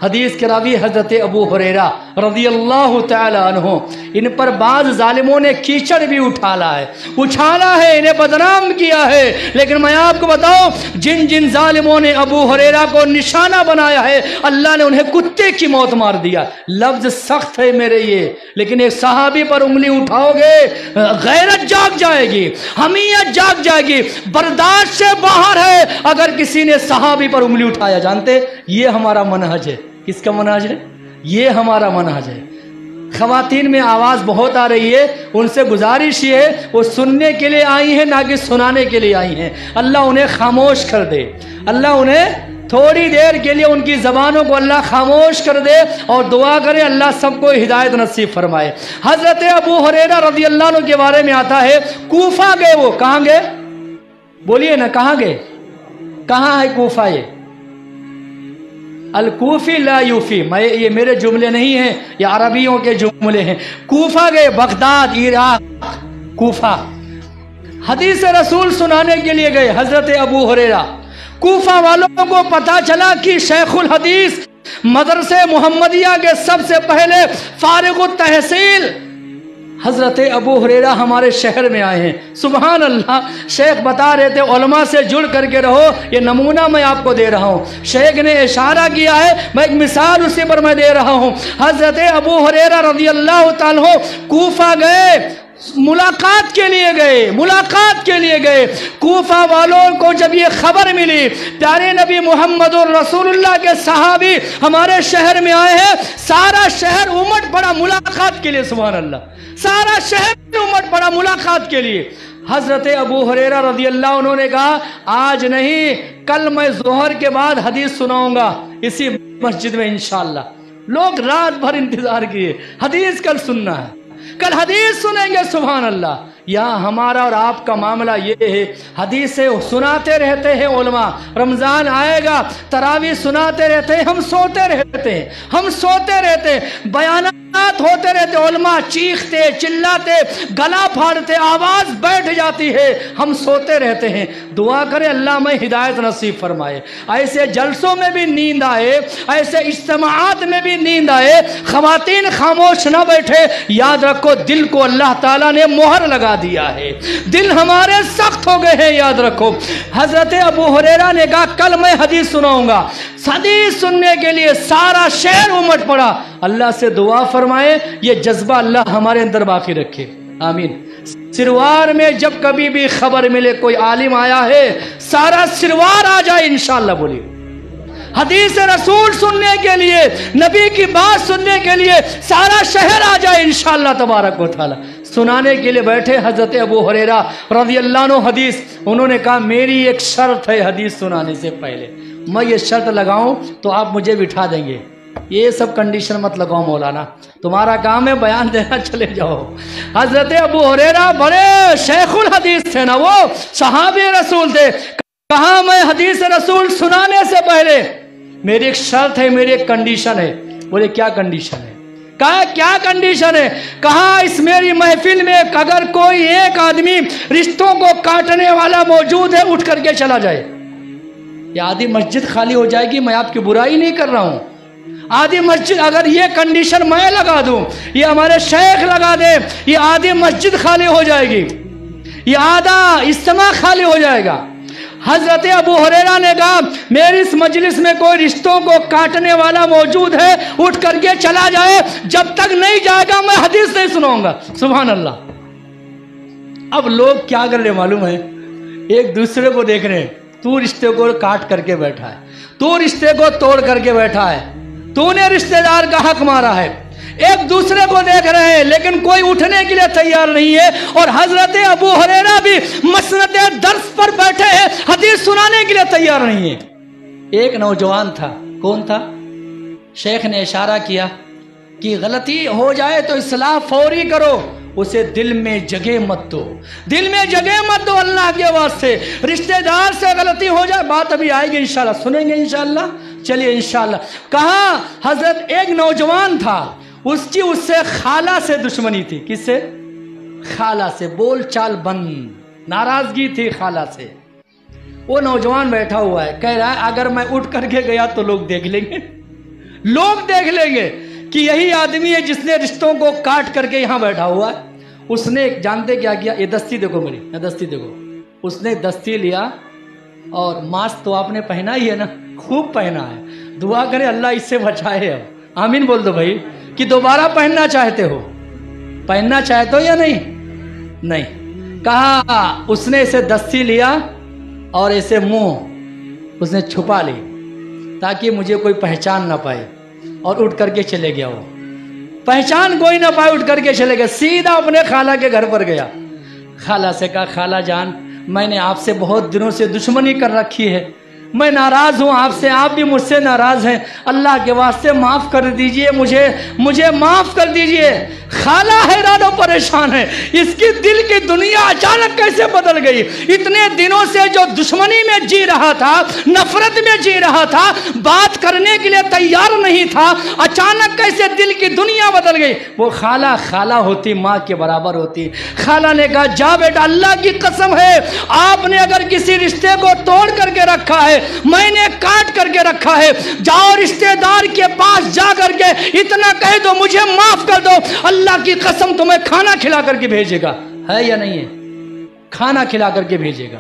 हदीस के रावी हज़रत अबू हुरैरा रज़ी अल्लाह तआला अन्हु। इन पर बाज़ ज़ालिमों ने कीचड़ भी उछाला है, इन्हें बदनाम किया है। लेकिन मैं आपको बताऊं, जिन जिन ज़ालिमों ने अबू हुरैरा को निशाना बनाया है, अल्लाह ने उन्हें कुत्ते की मौत मार दिया। लफ्ज़ सख्त है मेरे ये, लेकिन एक सहाबी पर उंगली उठाओगे, गैरत जाग जाएगी, हमीयत जाग जाएगी, बर्दाश्त से बाहर है अगर किसी ने सहाबी पर उंगली उठाया। जानते, ये हमारा मनहज है। किसका मनहज है? ये हमारा मनहज है। ख़वातीन में आवाज़ बहुत आ रही है, उनसे गुजारिश ये है, वो सुनने के लिए आई हैं ना कि सुनाने के लिए आई हैं। अल्लाह उन्हें खामोश कर दे, अल्लाह उन्हें थोड़ी देर के लिए उनकी ज़बानों को अल्लाह खामोश कर दे, और दुआ करें अल्लाह सबको हिदायत नसीब फरमाए। हज़रत अबू हुरैरा रज़ी अल्लाह अन्हु के बारे में आता है, कूफा गए। वो कहाँ गए? बोलिए ना, कहाँ गए? कहाँ है कूफा? ये अल-कूफी ला यूफी, ये मेरे जुमले नहीं हैं, ये अरबियों के जुमले हैं। कूफा गए, बगदाद, इराक, कूफा। हदीस रसूल सुनाने के लिए गए हज़रत अबू हुरैरा। कूफा वालों को पता चला कि शेखुल हदीस मदरसे मुहम्मदिया के सबसे पहले फारिग तहसील हज़रत अबू हुरैरा हमारे शहर में आए हैं। सुबहान अल्लाह। शेख बता रहे थे, उलमा से जुड़ करके रहो, ये नमूना मैं आपको दे रहा हूँ। शेख ने इशारा किया है, मैं एक मिसाल उसी पर मैं दे रहा हूँ। हज़रत अबू हुरैरा रज़ी अल्लाह तआला कूफा गए, मुलाकात के लिए गए, मुलाकात के लिए गए। कूफा वालों को जब ये खबर मिली प्यारे नबी मोहम्मदुर रसूलुल्लाह के सहाबी हमारे शहर में आए हैं, सारा शहर उमड़ पड़ा मुलाकात के लिए। सुभान अल्लाह, सारा शहर उमड़ पड़ा मुलाकात के लिए। हज़रत अबू हुरैरा रज़ी अल्लाह अन्हु ने कहा, आज नहीं, कल मैं ज़ोहर के बाद हदीस सुनाऊंगा इसी मस्जिद में इंशाअल्लाह। लोग रात भर इंतजार किए, हदीस कल सुनना है, कल हदीस सुनेंगे। सुभान अल्लाह। यहाँ हमारा और आपका मामला ये है, हदीसें सुनाते रहते हैं उलमा, रमज़ान आएगा तरावी सुनाते रहते हैं, हम सोते रहते हैं, हम सोते रहते हैं, बयानात होते रहते, उलमा चीखते चिल्लाते, गला फाड़ते, आवाज़ बैठ जाती है, हम सोते रहते हैं। दुआ करें अल्लाह में हिदायत नसीब फरमाए। ऐसे जलसों में भी नींद आए, ऐसे इज्तिमाआत में भी नींद आए, ख़वातीन खामोश न बैठे। याद रखो, दिल को अल्लाह ताला ने मोहर लगा दिया है, दिल हमारे सख्त हो गए हैं, याद रखो। हज़रत अबू हुरैरा ने कहा, कल मैं हदीस सुनाऊंगा। हदीस सुनने के लिए सारा शहर उमड़ पड़ा। अल्लाह से दुआ फरमाए, ये जज्बा अल्लाह हमारे अंदर बाकी रखे, आमीन। सिरवार में जब कभी भी खबर मिले कोई आलिम आया है, सारा सिरवार आ जाए इंशाअल्लाह। बोलिए, हदीस रसूल सुनने के लिए, नबी की बात सुनने के लिए सारा शहर आ जाए इंशाअल्लाह तबारक व तआला। सुनाने के लिए बैठे हज़रत अबू हुरैरा रज़ी अल्लाह अन्हु हदीस। उन्होंने कहा, मेरी एक शर्त है, हदीस सुनाने से पहले मैं ये शर्त लगाऊं तो आप मुझे बिठा देंगे। ये सब कंडीशन मत लगाओ मौलाना, तुम्हारा काम है बयान देना, चले जाओ। हज़रत अबू हुरैरा बड़े शेखुल हदीस थे ना, वो सहाबी रसूल थे। कहा, मैं हदीस रसूल सुनाने से पहले मेरी एक शर्त है, मेरी एक कंडीशन है। बोले, क्या कंडीशन है? कहा, क्या कंडीशन है? कहा, इस मेरी महफिल में अगर कोई एक आदमी रिश्तों को काटने वाला मौजूद है, उठ करके चला जाए। ये आधी मस्जिद खाली हो जाएगी, मैं आपकी बुराई नहीं कर रहा हूँ। आधी मस्जिद, अगर ये कंडीशन मैं लगा दूं, ये हमारे शेख लगा दे, ये आधी मस्जिद खाली हो जाएगी, ये आधा इज्तिमा खाली हो जाएगा। हज़रत अबू हुरैरा ने कहा, मेरी इस मजलिस में कोई रिश्तों को काटने वाला मौजूद है, उठ करके चला जाए। जब तक नहीं जाएगा मैं हदीस नहीं सुनाऊंगा। सुभान अल्लाह। अब लोग क्या कर रहे मालूम है? एक दूसरे को देख रहे हैं। तू रिश्ते को काट करके बैठा है, तू रिश्ते को तोड़ करके बैठा है, तूने रिश्तेदार का हक मारा है। एक दूसरे को देख रहे हैं, लेकिन कोई उठने के लिए तैयार नहीं है। और हज़रत अबू हुरैरा भी मसनद दर्स पर बैठे हैं, हदीस सुनाने के लिए तैयार नहीं है। एक नौजवान था, कौन था? शेख ने इशारा किया कि गलती हो जाए तो इस्लाह फौरी करो, उसे दिल में जगह मत दो, दिल में जगह मत दो अल्लाह के वास्ते। रिश्तेदार से गलती हो जाए, बात अभी आएगी इंशाल्लाह, सुनेंगे इंशाल्लाह। चलिए इंशाल्लाह। कहा, हजरत एक नौजवान था, उससे खाला से दुश्मनी थी। किससे? खाला से। बोल चाल बंद, नाराजगी थी खाला से। वो नौजवान बैठा हुआ है, कह रहा है अगर मैं उठ करके गया तो लोग देख लेंगे, लोग देख लेंगे कि यही आदमी है जिसने रिश्तों को काट करके यहाँ बैठा हुआ है। उसने जानते क्या किया, ये दस्ती देखो मेरी, ये दस्ती देखो। उसने दस्ती लिया और मास्क तो आपने पहना ही है ना, खूब पहना है। दुआ करे अल्लाह इससे बचाए। अब आमीन बोल दो भाई कि दोबारा पहनना चाहते हो, पहनना चाहते हो या नहीं? नहीं। कहा उसने इसे दस्ती लिया और ऐसे मुंह उसने छुपा ली ताकि मुझे कोई पहचान ना पाए, और उठ करके चले गया। वो पहचान कोई ना पाए, उठ करके चले गए, सीधा अपने खाला के घर पर गया। खाला से कहा खाला जान, मैंने आपसे बहुत दिनों से दुश्मनी कर रखी है, मैं नाराज हूँ आपसे, आप भी मुझसे नाराज हैं, अल्लाह के वास्ते माफ कर दीजिए, मुझे माफ कर दीजिए। खाला हैरान और परेशान है, इसकी दिल की दुनिया अचानक कैसे बदल गई। इतने दिनों से जो दुश्मनी में जी रहा था, नफरत में जी रहा था, बात करने के लिए तैयार नहीं था, अचानक कैसे दिल की दुनिया बदल गई। वो खाला होती माँ के बराबर होती। खाला ने कहा जा बेटा, अल्लाह की कसम है आपने अगर किसी रिश्ते को तोड़ करके रखा है, मैंने काट करके रखा है, जाओ रिश्तेदार के पास जा करके इतना कह दो मुझे माफ कर दो, अल्लाह की कसम तुम्हें खाना खिला करके भेजेगा। है या नहीं है? खाना खिला करके भेजेगा।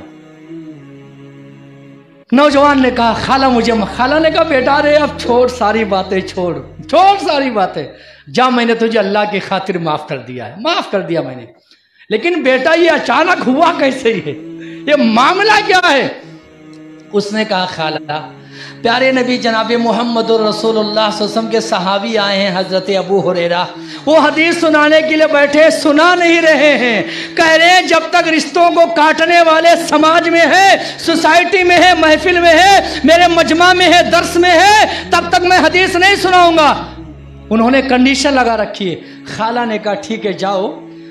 नौजवान ने कहा खाला खाला ने कहा बेटा रे अब छोड़ सारी बातें, छोड़ सारी बातें, जा मैंने तुझे अल्लाह की खातिर माफ कर दिया है, माफ कर दिया मैंने। लेकिन बेटा ये अचानक हुआ कैसे, ये मामला क्या है? उसने कहा खाला प्यारे नबी जनाब मोहम्मद रसूलुल्लाह सल्लल्लाहु अलैहि वसल्लम के सहाबी आए हैं, हजरत अबू हुरैरा, वो हदीस सुनाने के लिए बैठे, सुना नहीं रहे हैं, कह रहे हैं जब तक रिश्तों को काटने वाले समाज में है, सोसाइटी में है, महफिल में है, मेरे मजमा में है, दर्स में है, तब तक मैं हदीस नहीं सुनाऊंगा। उन्होंने कंडीशन लगा रखी है। खाला ने कहा ठीक है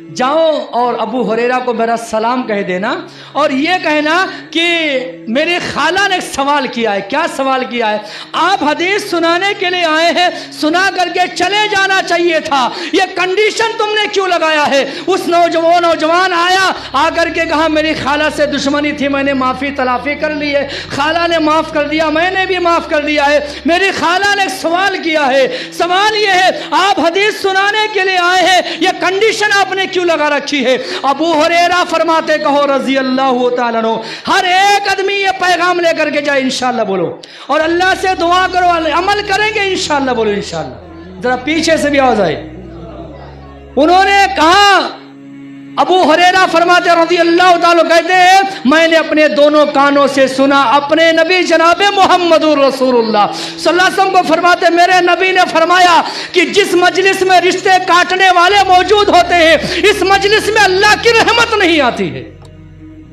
जाओ और अबू हुरैरा को मेरा सलाम कह देना, और ये कहना कि मेरे खाला ने सवाल किया है। क्या सवाल किया है? आप हदीस सुनाने के लिए आए हैं, सुना करके चले जाना चाहिए था, ये कंडीशन तुमने क्यों लगाया है? उस नौजवान आया, आकर के कहा मेरी खाला से दुश्मनी थी, मैंने माफ़ी तलाफ़ी कर ली है, खाला ने माफ़ कर दिया, मैंने भी माफ़ कर दिया है। मेरी खाला ने सवाल किया है, सवाल ये है आप हदीस सुनाने के लिए आए हैं, ये कंडीशन आपने क्यों लगा रखी है? अबू हुरैरा फरमाते कहो रजी अल्लाह तआला अन्हु, हर एक आदमी ये पैगाम लेकर के जाए इंशाअल्लाह बोलो, और अल्लाह से दुआ करो, अमल करेंगे इंशाअल्लाह बोलो, इंशाअल्लाह। जरा पीछे से भी आवाज आए। उन्होंने कहा, अबू हुरैरा फरमाते रज़ी अल्लाह तआला कहते हैं मैंने अपने दोनों कानों से सुना, अपने नबी जनाब मोहम्मदुर रसूलुल्लाह सल्लल्लाहु अलैहि वसल्लम को फरमाते मेरे नबी ने फरमाया कि जिस मजलिस में रिश्ते काटने वाले मौजूद होते हैं, इस मजलिस में अल्लाह की रहमत नहीं आती है।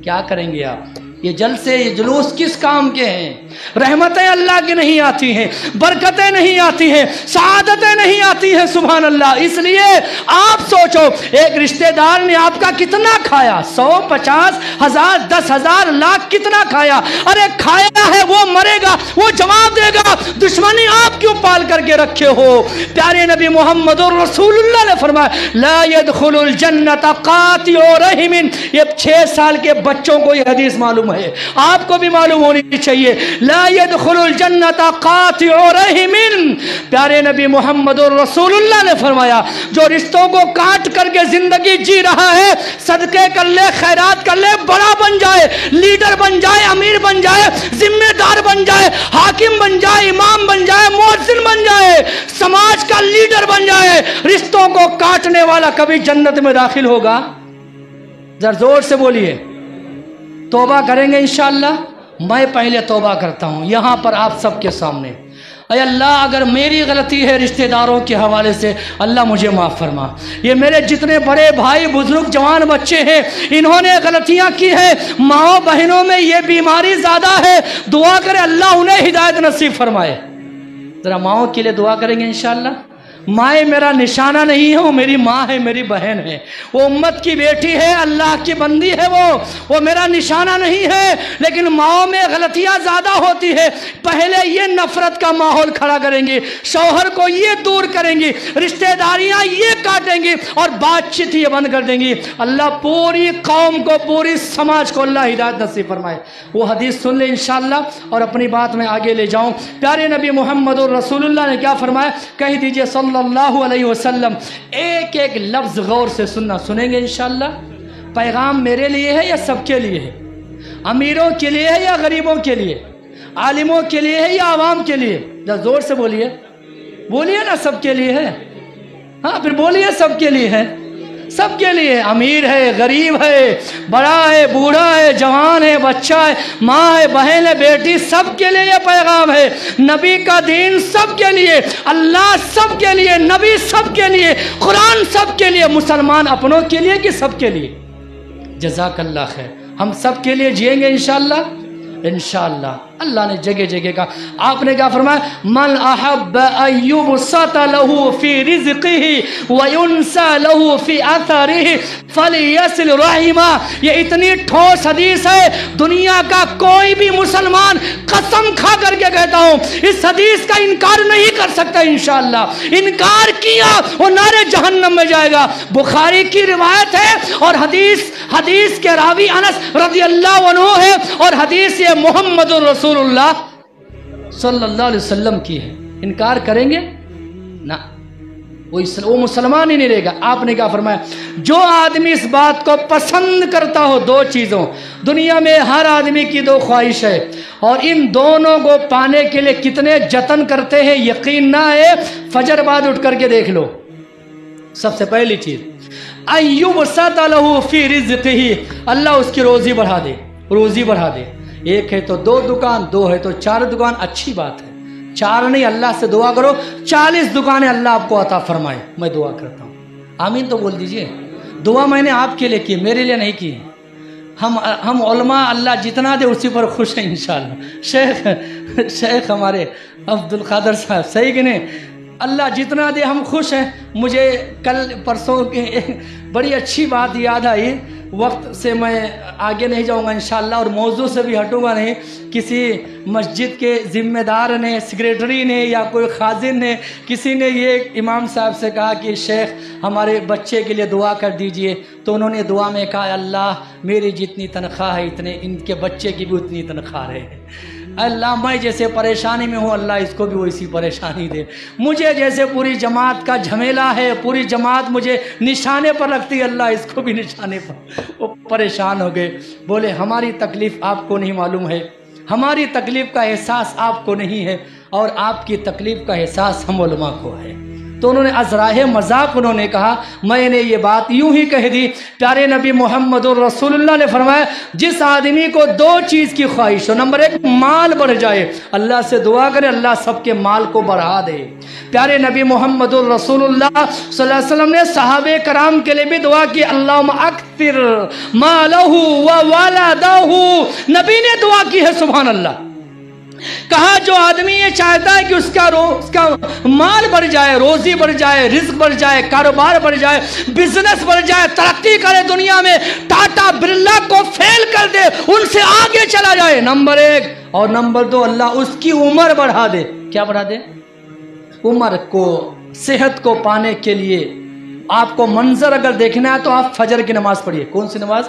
क्या करेंगे आप? ये जलसे, ये जुलूस किस काम के हैं? रहमतें अल्लाह की नहीं आती हैं, बरकतें नहीं आती हैं, सआदतें नहीं आती हैं, सुभान अल्लाह। इसलिए आप सोचो एक रिश्तेदार ने आपका कितना खाया, 100, 50, 1000, 10,000, लाख कितना खाया? अरे खाया है, वो मरेगा, वो जवाब देगा, दुश्मनी आप क्यों पाल करके रखे हो? प्यारे नबी मोहम्मदुर रसूलुल्लाह ने फरमाया ला यदखुलुल जन्नत कातिउ रहिमिन। ये 6 साल के बच्चों को ये हदीस मालूम है, आपको भी मालूम होनी चाहिए। ला यदखुलुल जन्नत कातिउ रहिमिन। प्यारे नबी मोहम्मदुर रसूलुल्लाह ने फरमाया जो रिश्तों को काट करके जिंदगी जी रहा है, सदके कर ले, खैरात कर ले, बड़ा बन जाए, लीडर बन जाए, अमीर बन जाए, जिम्मेदार बन जाए, हाकिम बन जाए, इमाम बन जाए, मुअज्जिन बन जाए, समाज का लीडर बन जाए, रिश्तों को काटने वाला कभी जन्नत में दाखिल होगा? जरा जोर से बोलिए। तौबा करेंगे इंशाअल्लाह। मैं पहले तौबा करता हूँ यहाँ पर आप सबके सामने। अय अल्लाह अगर मेरी गलती है रिश्तेदारों के हवाले से, अल्लाह मुझे माफ़ फरमा। ये मेरे जितने बड़े भाई बुजुर्ग जवान बच्चे हैं, इन्होंने गलतियाँ की हैं, माओ बहनों में ये बीमारी ज़्यादा है, दुआ करें अल्लाह उन्हें हिदायत नसीब फरमाए। ज़रा माओ के लिए दुआ करेंगे इंशाअल्लाह। माए मेरा निशाना नहीं है, वो मेरी माँ है, मेरी बहन है, वो उम्मत की बेटी है, अल्लाह की बंदी है, वो मेरा निशाना नहीं है। लेकिन माओं में गलतियाँ ज़्यादा होती है। पहले ये नफ़रत का माहौल खड़ा करेंगी, शौहर को ये दूर करेंगी, रिश्तेदारियाँ ये काटेंगी और बातचीत ये बंद कर देंगी। अल्लाह पूरी कौम को, पूरी समाज को अल्लाह हिदायत नसीब फरमाए। वो हदीस सुन ले इंशाअल्लाह और अपनी बात में आगे ले जाऊँ। प्यारे नबी मोहम्मद रसूलुल्लाह ने क्या फरमाया, कह दीजिए सल्लल्लाहु अलैहि वसल्लम। एक एक लफ्ज़ गौर से सुनना, सुनेंगे इंशाअल्लाह। पैगाम मेरे लिए है या सबके लिए है? अमीरों के लिए है या गरीबों के लिए? आलिमों के लिए है या आवाम के लिए? जरा जोर से बोलिए, बोलिए ना, सबके लिए है। हाँ फिर बोलिए, सबके लिए है, सबके लिए। अमीर है, गरीब है, बड़ा है, बूढ़ा है, जवान है, बच्चा है, माँ है, बहन है, बेटी, सबके लिए ये पैगाम है। नबी का दीन सबके लिए, अल्लाह सबके लिए, नबी सबके लिए, कुरान सबके लिए, मुसलमान अपनों के लिए कि सबके लिए? जज़ाकल्लाह खैर। हम सबके लिए जिएंगे इंशाअल्लाह, इंशाअल्लाह। अल्लाह ने जगह जगह का, आपने क्या फरमाया, मन अहब्ब अय्युबसत लहू फी रिज़्क़िही व युनसा लहू फी अथरिही फलियसिल रहिमा। ये इतनी ठोस हदीस है, दुनिया का कोई भी मुसलमान कसम खा करके कहता हूँ इस हदीस का इनकार नहीं कर सकता इंशाअल्लाह। इनकार किया वो नारे जहन्नम में जाएगा। बुखारी की रिवायत है और हदीस के रावी अनस रज़ियल्लाहु अन्हु है और हदीस ये मोहम्मदुर रसूलुल्लाह सल्लल्लाहु अलैहि वसल्लम की है। इनकार करेंगे ना, वो मुसलमान ही नहीं रहेगा। आपने क्या फरमाया, जो आदमी इस बात को पसंद करता हो, दो चीज़ों, दुनिया में हर आदमी की दो ख्वाहिश है और इन दोनों को पाने के लिए कितने जतन करते हैं यकीन ना है, फजर बाद उठ करके देख लो। सबसे पहली चीज़, अय्युबसत लहू फी रिज़्क़िही, अल्लाह उसकी रोज़ी बढ़ा दे, रोज़ी बढ़ा दे। एक है तो 2 दुकान, 2 है तो 4 दुकान, अच्छी बात है। 4 नहीं, अल्लाह से दुआ करो 40 दुकानें अल्लाह आपको अता फरमाए। मैं दुआ करता हूँ, आमीन तो बोल दीजिए। दुआ मैंने आपके लिए की, मेरे लिए नहीं की। हम उलमा अल्लाह जितना दे उसी पर खुश हैं इंशाअल्लाह। शेख हमारे अब्दुल कादर साहब, सही कि नहीं? अल्लाह जितना दे हम खुश हैं। मुझे कल परसों की बड़ी अच्छी बात याद आई, वक्त से मैं आगे नहीं जाऊंगा इंशाअल्लाह और मौजू से भी हटूंगा नहीं। किसी मस्जिद के ज़िम्मेदार ने, सेक्रेटरी ने या कोई खाजिन ने, किसी ने ये इमाम साहब से कहा कि शेख हमारे बच्चे के लिए दुआ कर दीजिए, तो उन्होंने दुआ में कहा अल्लाह मेरी जितनी तनख्वाह है इतने इनके बच्चे की भी उतनी तनख्वाह रहे। अल्लाह मैं जैसे परेशानी में हूँ अल्लाह इसको भी वैसी परेशानी दे। मुझे जैसे पूरी जमात का झमेला है, पूरी जमात मुझे निशाने पर रखती है, अल्लाह इसको भी निशाने पर। वो परेशान हो गए, बोले हमारी तकलीफ़ आपको नहीं मालूम है, हमारी तकलीफ़ का एहसास आपको नहीं है और आपकी तकलीफ़ का एहसास हम उलमा को है। तो उन्होंने अज़राहे मजाक उन्होंने कहा, मैंने ये बात यूं ही कह दी। प्यारे नबी मोहम्मद रसूलुल्लाह ने फरमाया, जिस आदमी को 2 चीज़ की ख्वाहिश हो, नंबर 1 माल बढ़ जाए, अल्लाह से दुआ करे अल्लाह सबके माल को बढ़ा दे। प्यारे नबी मोहम्मद रसूलुल्लाह सल्लल्लाहु अलैहि वसल्लम ने सहाबे कराम के लिए भी दुआ की, अल्लाहुम्मा अक्सिर मालहू व वलदहू। नबी ने दुआ की है, सुभान अल्लाह। कहा जो आदमी ये चाहता है कि उसका माल बढ़ जाए, रोजी बढ़ जाए, रिस्क बढ़ जाए, कारोबार बढ़ जाए, बिजनेस बढ़ जाए, तरक्की करे, दुनिया में टाटा बिरला को फेल कर दे, उनसे आगे चला जाए, नंबर 1। और नंबर 2 अल्लाह उसकी उम्र बढ़ा दे। क्या बढ़ा दे? उम्र को, सेहत को पाने के लिए आपको मंजर अगर देखना है तो आप फजर की नमाज पढ़िए। कौन सी नमाज?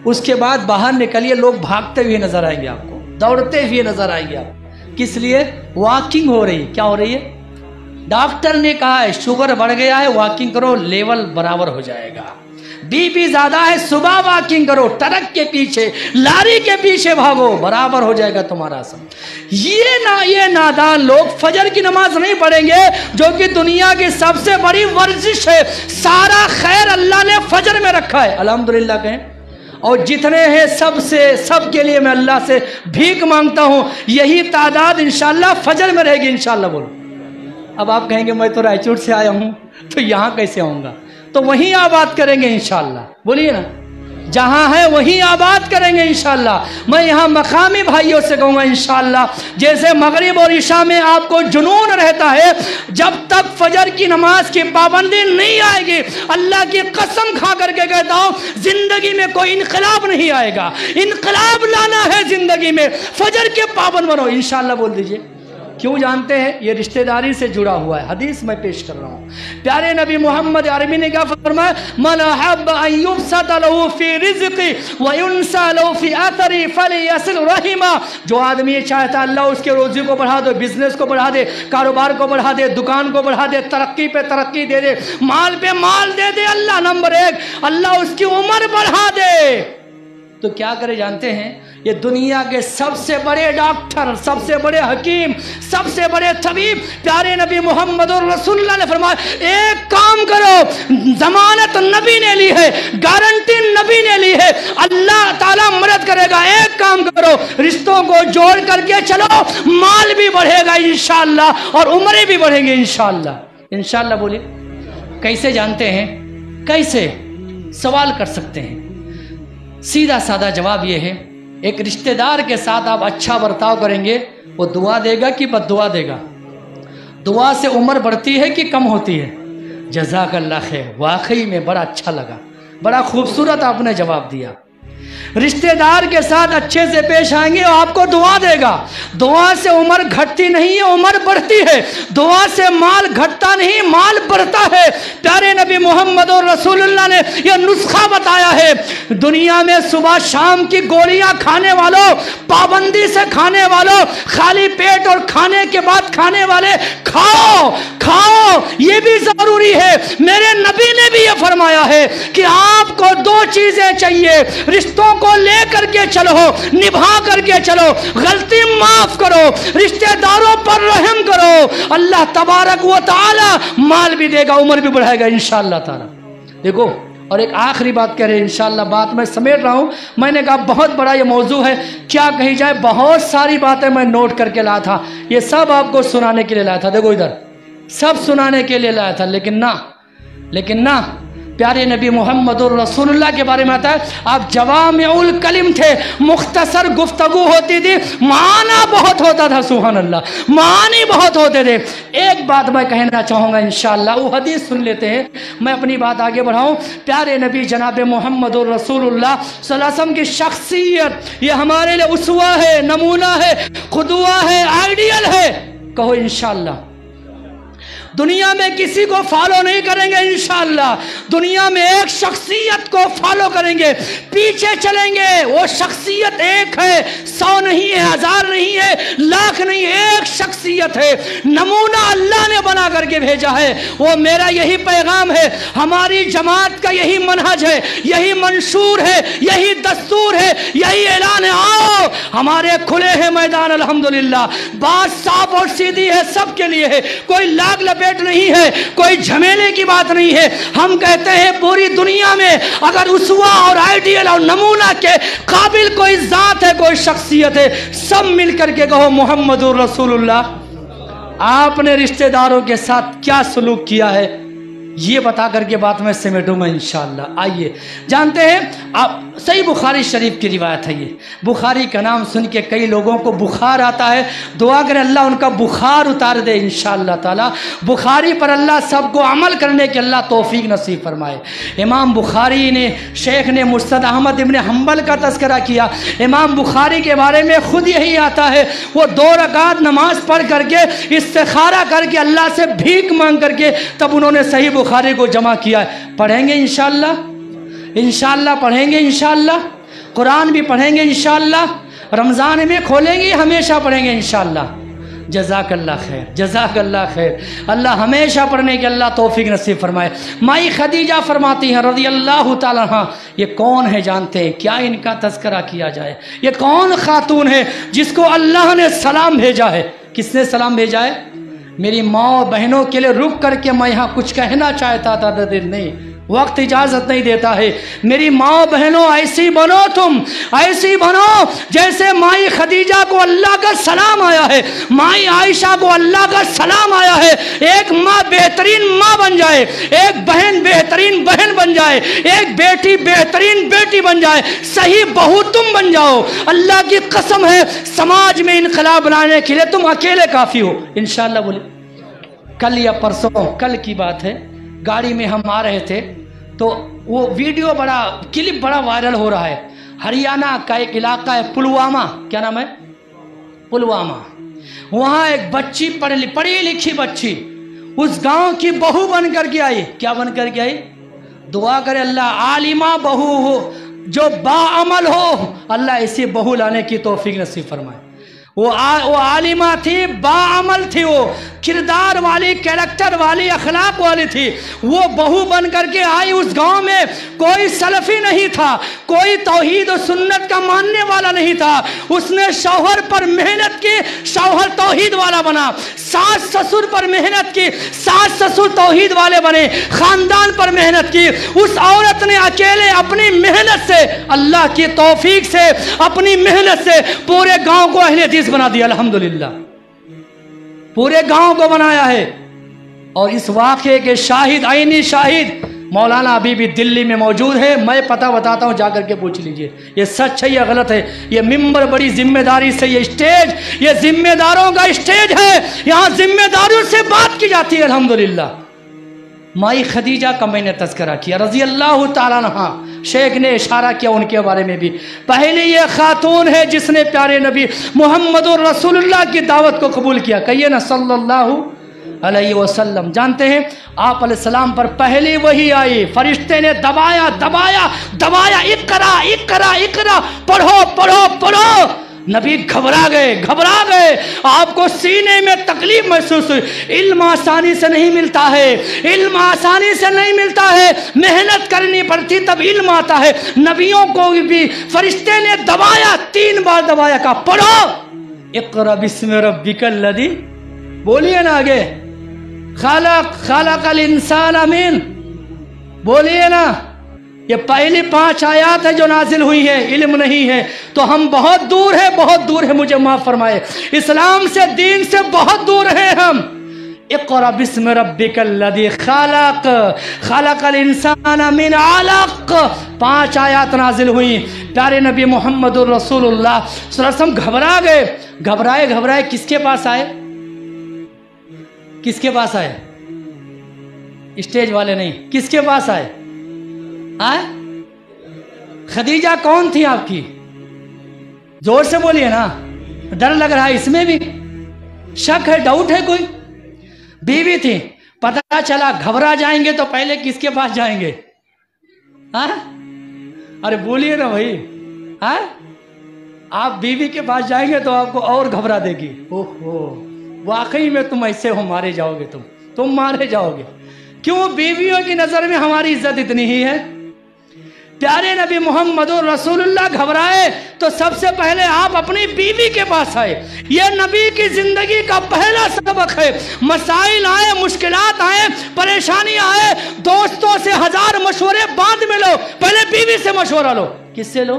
उसके बाद बाहर निकलिए, लोग भागते हुए नजर आएंगे आपको, दौड़ते हुए नजर आएंगे आप। किस लिए? वॉकिंग हो रही है। क्या हो रही है? डॉक्टर ने कहा है शुगर बढ़ गया है, वॉकिंग करो, लेवल बराबर हो जाएगा। बीपी ज्यादा है, सुबह वॉकिंग करो, ट्रक के पीछे, लारी के पीछे भागो, बराबर हो जाएगा तुम्हारा सब। ये नादान लोग फजर की नमाज नहीं पढ़ेंगे, जो कि दुनिया की सबसे बड़ी वर्जिश है। सारा खैर अल्लाह ने फजर में रखा है, अल्हम्दुलिल्लाह कहें। और जितने हैं सबके लिए मैं अल्लाह से भीख मांगता हूँ, यही तादाद इंशाअल्लाह फजर में रहेगी इंशाअल्लाह। बोलो। अब आप कहेंगे मैं तो रायचूर से आया हूँ, तो यहाँ कैसे आऊँगा? तो वहीं आप बात करेंगे इंशाअल्लाह। बोलिए ना, जहाँ है वहीं आबाद करेंगे इंशाअल्लाह। मैं यहाँ मकामी भाइयों से कहूँगा इंशाअल्लाह, जैसे मगरिब और इशा में आपको जुनून रहता है, जब तक फजर की नमाज की पाबंदी नहीं आएगी, अल्लाह की कसम खा करके कहता हूँ, जिंदगी में कोई इनकलाब नहीं आएगा। इनकलाब लाना है जिंदगी में, फजर के पाबंद बनो इंशाअल्लाह। बोल दीजिए क्यों जानते हैं? ये रिश्तेदारी से जुड़ा हुआ है, हदीस मैं पेश कर रहा हूँ। प्यारे नबी मोहम्मद अरबी ने क्या फरमाया? मन अहब्ब अन युबसत लहू फी रिज़्क़ी व युनसा लहू फी अथरी फलियसिल रहिमा। जो आदमी चाहता है अल्लाह उसके रोजी को बढ़ा दे, बिजनेस को बढ़ा दे, कारोबार को बढ़ा दे, दुकान को बढ़ा दे, तरक्की पे तरक्की दे दे, माल पे माल दे दे अल्लाह। नंबर एक, अल्लाह उसकी उम्र बढ़ा दे। तो क्या करे जानते हैं? ये दुनिया के सबसे बड़े डॉक्टर, सबसे बड़े हकीम, सबसे बड़े तबीब प्यारे नबी मोहम्मद रसूलुल्लाह ने फरमाया, एक काम करो, जमानत नबी ने ली है, गारंटी नबी ने ली है, अल्लाह ताला मदद करेगा। एक काम करो, रिश्तों को जोड़ करके चलो, माल भी बढ़ेगा इंशाअल्लाह और उम्रें भी बढ़ेंगे इंशाअल्लाह। इंशाअल्लाह बोलिए। कैसे जानते हैं? कैसे? सवाल कर सकते हैं। सीधा साधा जवाब ये है, एक रिश्तेदार के साथ आप अच्छा बर्ताव करेंगे, वो दुआ देगा कि बद्दुआ देगा? दुआ से उम्र बढ़ती है कि कम होती है? जज़ाकल्लाह खैर, वाकई में बड़ा अच्छा लगा, बड़ा खूबसूरत आपने जवाब दिया। रिश्तेदार के साथ अच्छे से पेश आएंगे, आपको दुआ देगा। दुआ से उम्र घटती नहीं है, उम्र बढ़ती है। दुआ से माल घटता नहीं, माल बढ़ता है। प्यारे नबी मोहम्मद और रसूलुल्लाह ने यह नुस्खा बताया है। दुनिया में सुबह शाम की गोलियां खाने वालों, पाबंदी से खाने वालों, खाली पेट और खाने के बाद खाने वाले, खाओ खाओ, ये भी जरूरी है। मेरे नबी ने भी यह फरमाया है कि आपको दो चीजें चाहिए, रिश्तों को लेकर के चलो, निभा करके चलो, गलती माफ करो, रिश्तेदारों पर रहम करो, अल्लाह तबारक व तआला माल भी देगा, उम्र भी बढ़ाएगा इंशाअल्लाह ताला। देखो, और एक आखिरी बात कह रहे हैं इंशाअल्लाह, बात मैं समेट रहा हूँ। मैंने कहा बहुत बड़ा ये मौजू है, क्या कही जाए, बहुत सारी बातें मैं नोट करके लाया था, ये सब आपको सुनाने के लिए लाया था। देखो इधर, सब सुनाने के लिए लाया था, लेकिन ना प्यारे नबी मोहम्मद रसूलुल्लाह के बारे में आता है, आप जवामिउल कलिम थे, मुख्तसर गुफ्तगू होती थी, माना बहुत होता था, सुभान अल्लाह, मानी बहुत होते थे। एक बात मैं कहना चाहूँगा इंशाअल्लाह, वो हदीस सुन लेते हैं, मैं अपनी बात आगे बढ़ाऊँ। प्यारे नबी जनाब मोहम्मद रसूलुल्लाह सल्लल्लाहु अलैहि वसल्लम की शख्सियत, ये हमारे लिए उसवा है, नमूना है, खुदवा है, आइडियल है। कहो इंशाअल्लाह। दुनिया में किसी को फॉलो नहीं करेंगे इंशाअल्लाह, दुनिया में एक शख्सियत को फॉलो करेंगे, पीछे चलेंगे। वो शख्सियत एक है, 100 नहीं है, 1000 नहीं है, लाख नहीं, एक शख्सियत है, नमूना अल्लाह ने बना करके भेजा है। वो मेरा यही पैगाम है, हमारी जमात का यही मनहज है, यही मंशूर है, यही दस्तूर है, यही ऐलान है। आओ, हमारे खुले हैं मैदान अल्हम्दुलिल्लाह, बात साफ और सीधी है, सबके लिए है, कोई लाग लपेट नहीं है, कोई झमेले की बात नहीं है। हम कहते हैं पूरी दुनिया में अगर उसवा और आइडियल और नमूना के काबिल कोई जात है, कोई शख्सियत है, सब मिलकर के कहो मोहम्मदुर रसूलुल्लाह। आपने रिश्तेदारों के साथ क्या सलूक किया है, ये बता करके बात मैं समेटूंगा इंशाअल्लाह। आइए, जानते हैं आप, सही बुखारी शरीफ की रिवायत है ये। बुखारी का नाम सुन के कई लोगों को बुखार आता है, दुआ करें अल्लाह उनका बुखार उतार दे इंशाअल्लाह ताला। बुखारी पर अल्लाह सबको अमल करने के अल्लाह तौफीक नसीब फरमाए। इमाम बुखारी ने, शेख ने मुस्नद अहमद इब्न हम्बल का तज़किरा किया। इमाम बुखारी के बारे में खुद यही आता है, वो 2 रकात नमाज पढ़ करके इस्तिखारा करके अल्लाह से भीख मांग करके तब उन्होंने सही बुखारी को जमा किया है। पढ़ेंगे इंशाअल्लाह, इंशाअल्लाह पढ़ेंगे इंशाअल्लाह, कुरान भी पढ़ेंगे इंशाअल्लाह, रमज़ान में खोलेंगे, हमेशा पढ़ेंगे इंशाअल्लाह। जज़ाकल्लाह खैर, जज़ाकल्लाह खैर, अल्लाह हमेशा पढ़ने के अल्लाह तौफीक नसीब फरमाए। माई खदीजा फरमाती हैं रज़ियल्लाहु ताला अन्हा, ये कौन है जानते हैं? क्या इनका तज़किरा किया जाए? ये कौन खातून है जिसको अल्लाह ने सलाम भेजा है? किसने सलाम भेजा है? मेरी माँ और बहनों के लिए रुक करके मैं यहाँ कुछ कहना चाहता था, नहीं वक्त इजाजत नहीं देता है। मेरी माँ बहनों, ऐसी बनो, तुम ऐसी बनो जैसे माई खदीजा को अल्लाह का सलाम आया है, माई आयशा को अल्लाह का सलाम आया है। एक माँ बेहतरीन माँ बन जाए, एक बहन बेहतरीन बहन बन जाए, एक बेटी बेहतरीन बेटी बन जाए, सही बहू तुम बन जाओ। अल्लाह की कसम है, समाज में इनकलाब लाने के लिए तुम अकेले काफी हो इंशाअल्लाह। बोले कल या परसों, कल की बात है, गाड़ी में हम आ रहे थे तो वो वीडियो बड़ा, क्लिप बड़ा वायरल हो रहा है। हरियाणा का एक इलाका है पुलवामा, क्या नाम है, पुलवामा। वहाँ एक बच्ची, पढ़ी लिखी बच्ची, उस गांव की बहू बन करके आई। क्या बन करके आई? दुआ करे अल्लाह आलिमा बहू हो, जो बाअमल हो, अल्लाह ऐसी बहू लाने की तौफीक नसीब फरमाए। वो आलिमा थी, बाअमल थी, वो किरदार वाली, कैरेक्टर वाली, अखलाक वाली थी। वो बहू बन करके आई। उस गांव में कोई सलफी नहीं था, कोई तौहीद और सुन्नत का मानने वाला नहीं था। उसने शौहर पर मेहनत की, शौहर तौहीद वाला बना। सास ससुर पर मेहनत की, सास ससुर तौहीद वाले बने। खानदान पर मेहनत की। उस औरत ने अकेले अपनी मेहनत से, अल्लाह की तौफीक से, अपनी मेहनत से पूरे गांव को अहले हदीस बना दिया। अल्हम्दुलिल्लाह, पूरे गांव को बनाया है। और इस वाक़े के शाहिद, आईनी शाहिद मौलाना अभी भी दिल्ली में मौजूद है। मैं पता बताता हूँ, जाकर के पूछ लीजिए ये सच है या गलत है। ये मिंबर बड़ी जिम्मेदारी से, ये स्टेज, ये जिम्मेदारों का स्टेज है, यहाँ जिम्मेदारियों से बात की जाती है। अल्हम्दुलिल्लाह, माई खदीजा का मैंने तज़किरा किया रज़ी अल्लाह ताला अन्हा, शेख ने इशारा किया उनके बारे में भी। पहले ये खातून है जिसने प्यारे नबी मुहम्मदुर रसूलुल्लाह की दावत को कबूल किया। कहिए ना सल्लल्लाहु अलैहि वसल्लम। जानते हैं आप अलैहिस्सलाम पर पहले वही आई, फरिश्ते ने दबाया दबाया दबाया, इकरा इकरा इकरा, पढ़ो पढ़ो पढ़ो। नबी घबरा गए। आपको सीने में तकलीफ महसूस हुई। इल्म आसानी से नहीं मिलता है, इल्म आसानी से नहीं मिलता है, मेहनत करनी पड़ती तब इल्म आता है। नबियों को भी फरिश्ते ने दबाया, 3 बार दबाया, कहा पढ़ो इक़रा बिस्मि रब्बिकल लज़ी, बोलिए ना आगे, खलक़ल इंसान मिन, बोलिए ना। ये पहली 5 आयात है जो नाजिल हुई है, इल्म नहीं है तो हम बहुत दूर है, बहुत दूर है, मुझे माफ फरमाए। इस्लाम से, दीन से बहुत दूर है हम। इक़रा बिस्मि रब्बिकल लज़ी खलक़, खलक़ल इंसान मिन अलक़, 5 आयात नाजिल हुई। प्यारे नबी मुहम्मदुर रसूलुल्लाह सल्लल्लाहु अलैहि वसल्लम घबरा गए। घबराए किसके पास आए? किसके पास आए? स्टेज वाले नहीं, किसके पास आए? खदीजा कौन थी आपकी? जोर से बोलिए ना, डर लग रहा है इसमें भी, शक है, डाउट है कोई? बीवी थी, पता चला घबरा जाएंगे तो पहले किसके पास जाएंगे? अरे बोलिए ना भाई, आप बीवी के पास जाएंगे तो आपको और घबरा देगी। ओहो, वाकई में तुम ऐसे हो, मारे जाओगे, तुम मारे जाओगे। क्यों? बीवियों की नजर में हमारी इज्जत इतनी ही है। प्यारे नबी मुहम्मदुर रसूलुल्लाह घबराए तो सबसे पहले आप अपनी बीवी के पास आए। यह नबी की जिंदगी का पहला सबक है। मसाइल आए, मुश्किलात आए, परेशानी आए, दोस्तों से 1000 मशवरे बाद में लो, पहले बीवी से मशवरा लो। किससे लो?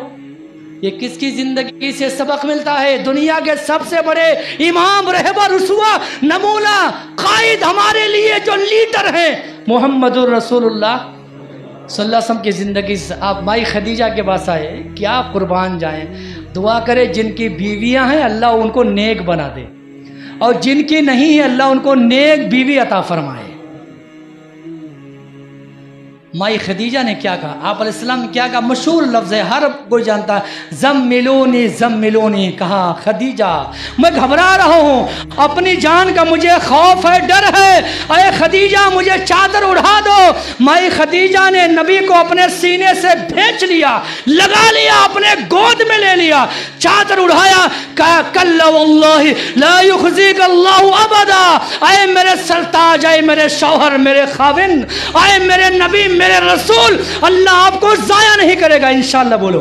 ये किसकी जिंदगी से सबक मिलता है? दुनिया के सबसे बड़े इमाम, रहबर, उसवा, नमूना, कायद, हमारे लिए जो लीडर है मुहम्मदुर रसूलुल्लाह सल्लल्लाहु अलैहि वसल्लम की ज़िंदगी से आप माई खदीजा के पास आए। क्या कुर्बान जाएं। दुआ करें जिनकी बीवियां हैं अल्लाह उनको नेक बना दे, और जिनकी नहीं है अल्लाह उनको नेक बीवी अता फरमाए। माई खदीजा ने क्या कहा? आप अलैहिस्सलाम ने क्या कहा? मशहूर लफ्ज़ है, हर कोई जानता है, ज़म्मिलूनी ज़म्मिलूनी। कहा खदीजा मैं घबरा रहा हूँ, अपनी जान का मुझे खौफ है, डर है, अरे खदीजा मुझे चादर उड़ा दो। माई खदीजा ने नबी को अपने सीने से भेज लिया, लगा लिया, अपने गोद में ले लिया, चादर उड़ाया, कहा कल्ला वल्लाहि ला युख़ज़ीका अल्लाहु अबदा। आए मेरे सरताज, आए मेरे शौहर, मेरे खाविन, आए मेरे नबी, मेरे रसूल, अल्लाह आपको जाया नहीं करेगा इंशाअल्लाह। बोलो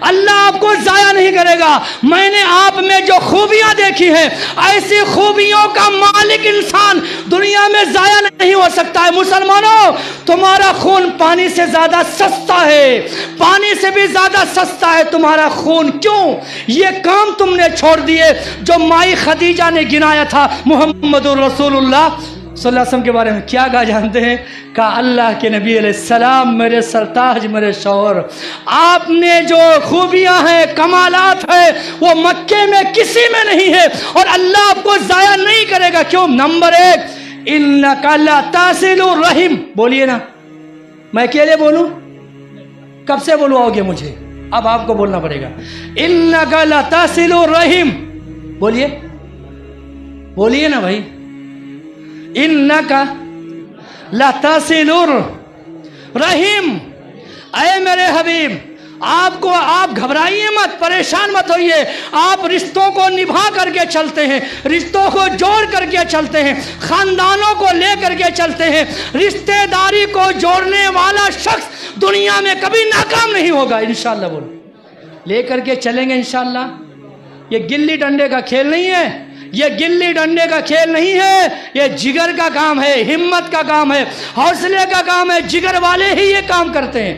اللہ آپ کو ضائع نہیں کرے گا۔ میں نے آپ میں جو خوبیاں دیکھی ہیں، ایسی خوبیوں کا مالک انسان دنیا میں ضائع نہیں ہو سکتا ہے۔ مسلمانوں، تمہارا خون پانی سے زیادہ سستا ہے، پانی سے بھی زیادہ سستا ہے تمہارا خون۔ کیوں؟ یہ کام تم نے چھوڑ دیے جو مائی خدیجہ نے گنایا تھا۔ محمد رسول اللہ صلی اللہ علیہ وسلم کے بارے میں کیا کہا جانتے ہیں؟ کہا اللہ کے نبی علیہ السلام، میرے سرتاج، میرے شوہر، آپ نے جو خوبیاں ہیں، کمالات ہیں، وہ مکے میں کسی میں نہیں ہے، اور اللہ آپ کو ضائع نہیں کرے گا۔ کیوں؟ نمبر 1، اِنَّكَ لَتَصِلُ الرَّحِمَ۔ بولیے نا، میں اکیلے بولوں؟ کب سے بلواؤ گے مجھے؟ اب آپ کو بولنا پڑے گا۔ اِنَّكَ لَتَصِلُ الرَّحِمَ۔ بولیے، بولیے نا بھائی۔ اِنَّكَ لَتَصِلُ الرَّحِمَ۔ اے میرے حبیب، آپ گھبرائیے مت، پریشان مت ہوئیے۔ آپ رشتوں کو نبھا کر کے چلتے ہیں، رشتوں کو جوڑ کر کے چلتے ہیں، خاندانوں کو لے کر کے چلتے ہیں۔ رشتہ داری کو جوڑنے والا شخص دنیا میں کبھی ناکام نہیں ہوگا انشاءاللہ۔ بولو، لے کر کے چلیں گے انشاءاللہ۔ یہ گلی ڈنڈے کا کھیل نہیں ہے، یہ گلی ڈنڈے کا کھیل نہیں ہے، یہ جگر کا کام ہے، ہمت کا کام ہے، حوصلے کا کام ہے۔ جگر والے ہی یہ کام کرتے ہیں۔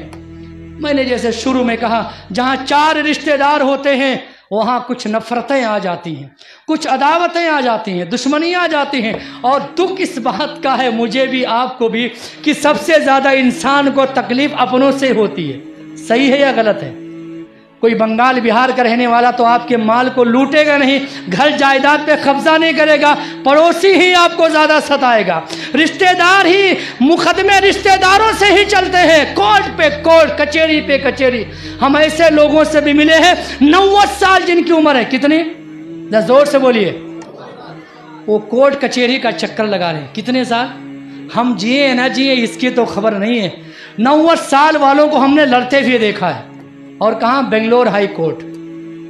میں نے جیسے شروع میں کہا، جہاں 4 رشتہ دار ہوتے ہیں وہاں کچھ نفرتیں آ جاتی ہیں، کچھ عداوتیں آ جاتی ہیں، دشمنیاں آ جاتی ہیں۔ اور دکھ اس بات کا ہے، مجھے بھی آپ کو بھی، کہ سب سے زیادہ انسان کو تکلیف اپنوں سے ہوتی ہے۔ صحیح ہے یا غلط ہے؟ کوئی بنگال بہار کا رہنے والا تو آپ کے مال کو لوٹے گا نہیں، گھر جائیداد پہ قبضہ نہیں کرے گا، پڑوسی ہی آپ کو زیادہ ستائے گا۔ رشتہ دار ہی، مقدمے رشتہ داروں سے ہی چلتے ہیں، کورٹ پہ کورٹ، کچہری پہ کچہری۔ ہم ایسے لوگوں سے بھی ملے ہیں 90 سال جن کی عمر ہے، کتنی؟ زور سے بولیے۔ وہ کورٹ کچہری کا چکر لگا رہے ہیں۔ کتنے سال؟ ہم جیے نہ جیے اس کی تو خبر نہیں ہے۔ 90 سال والوں کو ہم نے لڑتے ہوئے دیکھا ہے۔ اور کہاں؟ Bangalore high court.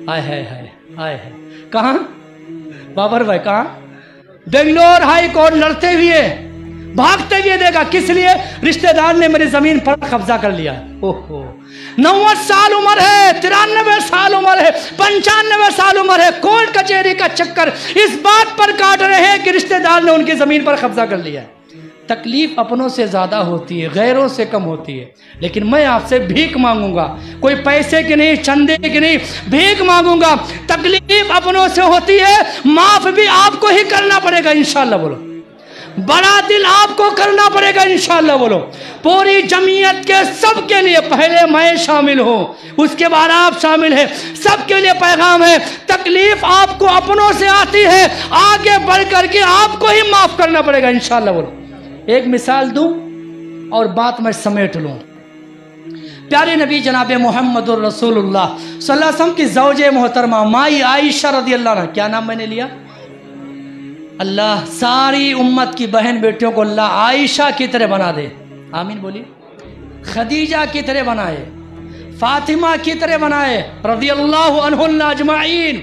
آئے کہاں؟ بابر بھائی کہاں؟ بنگلور ہائی کورٹ لڑتے ہوئے، بھاگتے ہوئے دیکھا۔ کس لیے؟ رشتہ دار نے میری زمین پر قبضہ کر لیا۔ اوہو، 90 سال عمر ہے، 93 سال عمر ہے، 95 سال عمر ہے، کورٹ کچہری کا چکر اس بات پر کاٹ رہے ہیں کہ رشتہ دار نے ان کی زمین پر قبضہ کر لیا ہے۔ تکلیف اپنوں سے زیادہ ہوتی ہے، غیروں سے کم ہوتی ہے۔ لیکن میں آپ سے بھیک مانگوں گا، کوئی پیسے کی نہیں، چندے کی نہیں، بھیک مانگوں گا۔ تکلیف اپنوں سے ہوتی ہے، معاف بھی آپ کو ہی کرنا پڑے گا انشاءاللہ۔ بولو، بڑا دل آپ کو کرنا پڑے گا انشاءاللہ۔ بولو، پوری جمعیت کے سب کے لیے، پہلے میں شامل ہوں، اس کے بعد آپ شامل ہیں، سب کے لیے پیغام ہے، تکلیف آپ کو اپنوں سے آتی ہے، آگے بڑھ کر کے آپ کو ہی معاف کرنا پڑے گا انشاءاللہ۔ بولو، ایک مثال دوں اور بات میں سمیٹ لوں۔ پیارے نبی جناب محمد الرسول اللہ صلی اللہ علیہ وسلم کی زوج محترمہ مائی عائشہ رضی اللہ عنہ، کیا نام میں نے لیا؟ اللہ ساری امت کی بہن بیٹیوں کو اللہ عائشہ کی طرح بنا دے، آمین بولیے۔ خدیجہ کی طرح بنائے، فاطمہ کی طرح بنائے، رضی اللہ عنہن اجمعین۔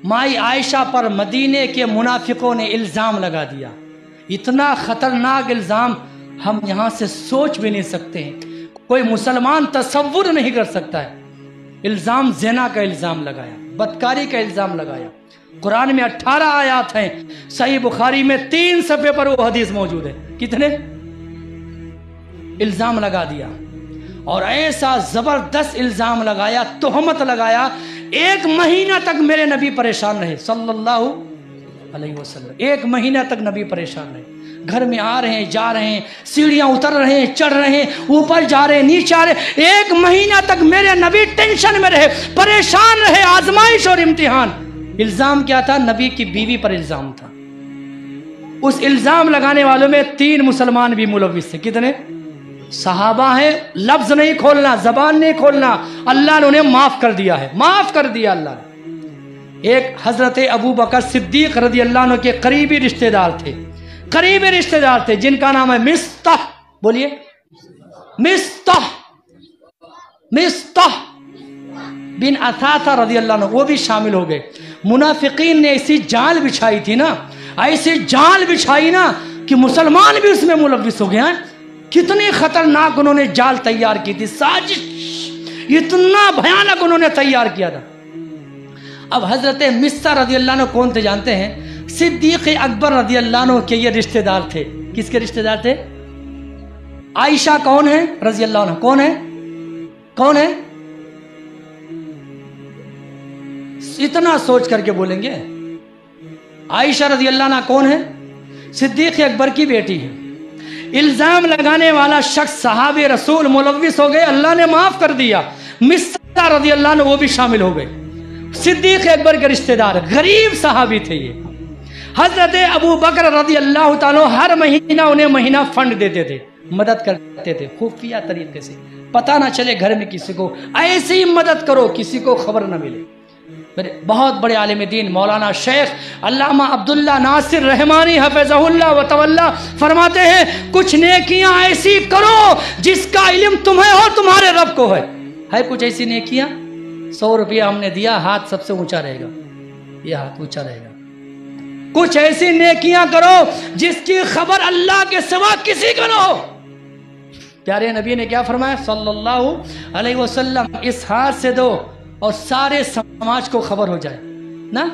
مائی عائشہ پر مدینے کے منافقوں نے الزام لگا دیا، اتنا خطرناک الزام ہم یہاں سے سوچ بھی نہیں سکتے ہیں، کوئی مسلمان تصور نہیں کر سکتا ہے۔ الزام زنا کا الزام لگایا، بدکاری کا الزام لگایا۔ قرآن میں 18 آیات ہیں، صحیح بخاری میں 3 صفحے پر وہ حدیث موجود ہے۔ کتنے؟ الزام لگا دیا، اور ایسا زبردست الزام لگایا، تہمت لگایا، 1 مہینہ تک میرے نبی پریشان رہے صلی اللہ علیہ وسلم۔ 1 مہینہ تک نبی پریشان رہے، گھر میں آ رہے ہیں، جا رہے ہیں، سیڑھیاں اتر رہے ہیں، چڑھ رہے ہیں، اوپر جا رہے ہیں، نیچے آ رہے ہیں۔ 1 مہینہ تک میرے نبی ٹینشن میں رہے، پریشان رہے، آزمائش اور امتحان۔ الزام کیا تھا؟ نبی کی بیوی پر الزام تھا۔ اس الزام لگانے والوں میں 3 مسلمان بھی ملوث تھے۔ کتنے؟ صحابہ ہیں، لفظ نہیں کھولنا، زبان نہیں کھولنا، اللہ نے انہیں معاف کر دیا ہے، معاف کر دیا اللہ نے۔ ایک حضرت ابو بکر صدیق رضی اللہ عنہ کے قریبی رشتہ دار تھے، قریبی رشتہ دار تھے، جن کا نام ہے مستح، بولیے، مستح بن اثاثہ رضی اللہ عنہ، وہ بھی شامل ہو گئے۔ منافقین نے ایسی جال بچھائی تھی نا، ایسی جال بچھائی نا کہ مسلمان بھی اس میں ملوث ہو گئے ہیں۔ کتنی خطرناک انہوں نے جال تیار کی تھی، سازش، इतना भयानक उन्होंने तैयार किया था। अब हजरत मिस्सा रजी अल्लाह अन्हु कौन थे जानते हैं? सिद्दीक अकबर रजी अल्लाह अन्हु के ये रिश्तेदार थे। किसके रिश्तेदार थे? आयशा कौन है रजी अल्लाह अन्हा? कौन है? कौन है? इतना सोच करके बोलेंगे। आयशा रजी अल्लाह अन्हा कौन है? सिद्दीक अकबर की बेटी है। इल्जाम लगाने वाला शख्स सहाबे रसूल मुलव्विस हो गए, अल्लाह ने माफ कर दिया। मिस्सा रजी अल्लाह अन्हु वो भी शामिल हो गए। सिद्दीक अकबर के रिश्तेदार गरीब सहाबी थे ये। हजरत अबू बकर रजी अल्लाह ताला हर महीना उन्हें महीना फंड देते थे, मदद करते थे खुफिया तरीके से, पता ना चले घर में किसी को। ऐसे ही मदद करो, किसी को खबर ना मिले। मेरे बहुत बड़े आलिम दीन मौलाना शेख अल्लामा अब्दुल्ला नासिर रहमानी हफिज़हुल्लाह व तवल्ला फरमाते हैं, कुछ नेकियां ऐसी करो जिसका इल्म तुम्हें और तुम्हारे रब को है कुछ ऐसी नेकियां? 100 रुपया हमने दिया, हाथ सबसे ऊंचा रहेगा, ये हाथ ऊंचा रहेगा। कुछ ऐसी नेकियां करो जिसकी खबर अल्लाह के सिवा किसी को ना हो। प्यारे नबी ने क्या फरमाया सल्लल्लाहु अलैहि वसल्लम, इस हाथ से दो और सारे समाज को खबर हो जाए ना,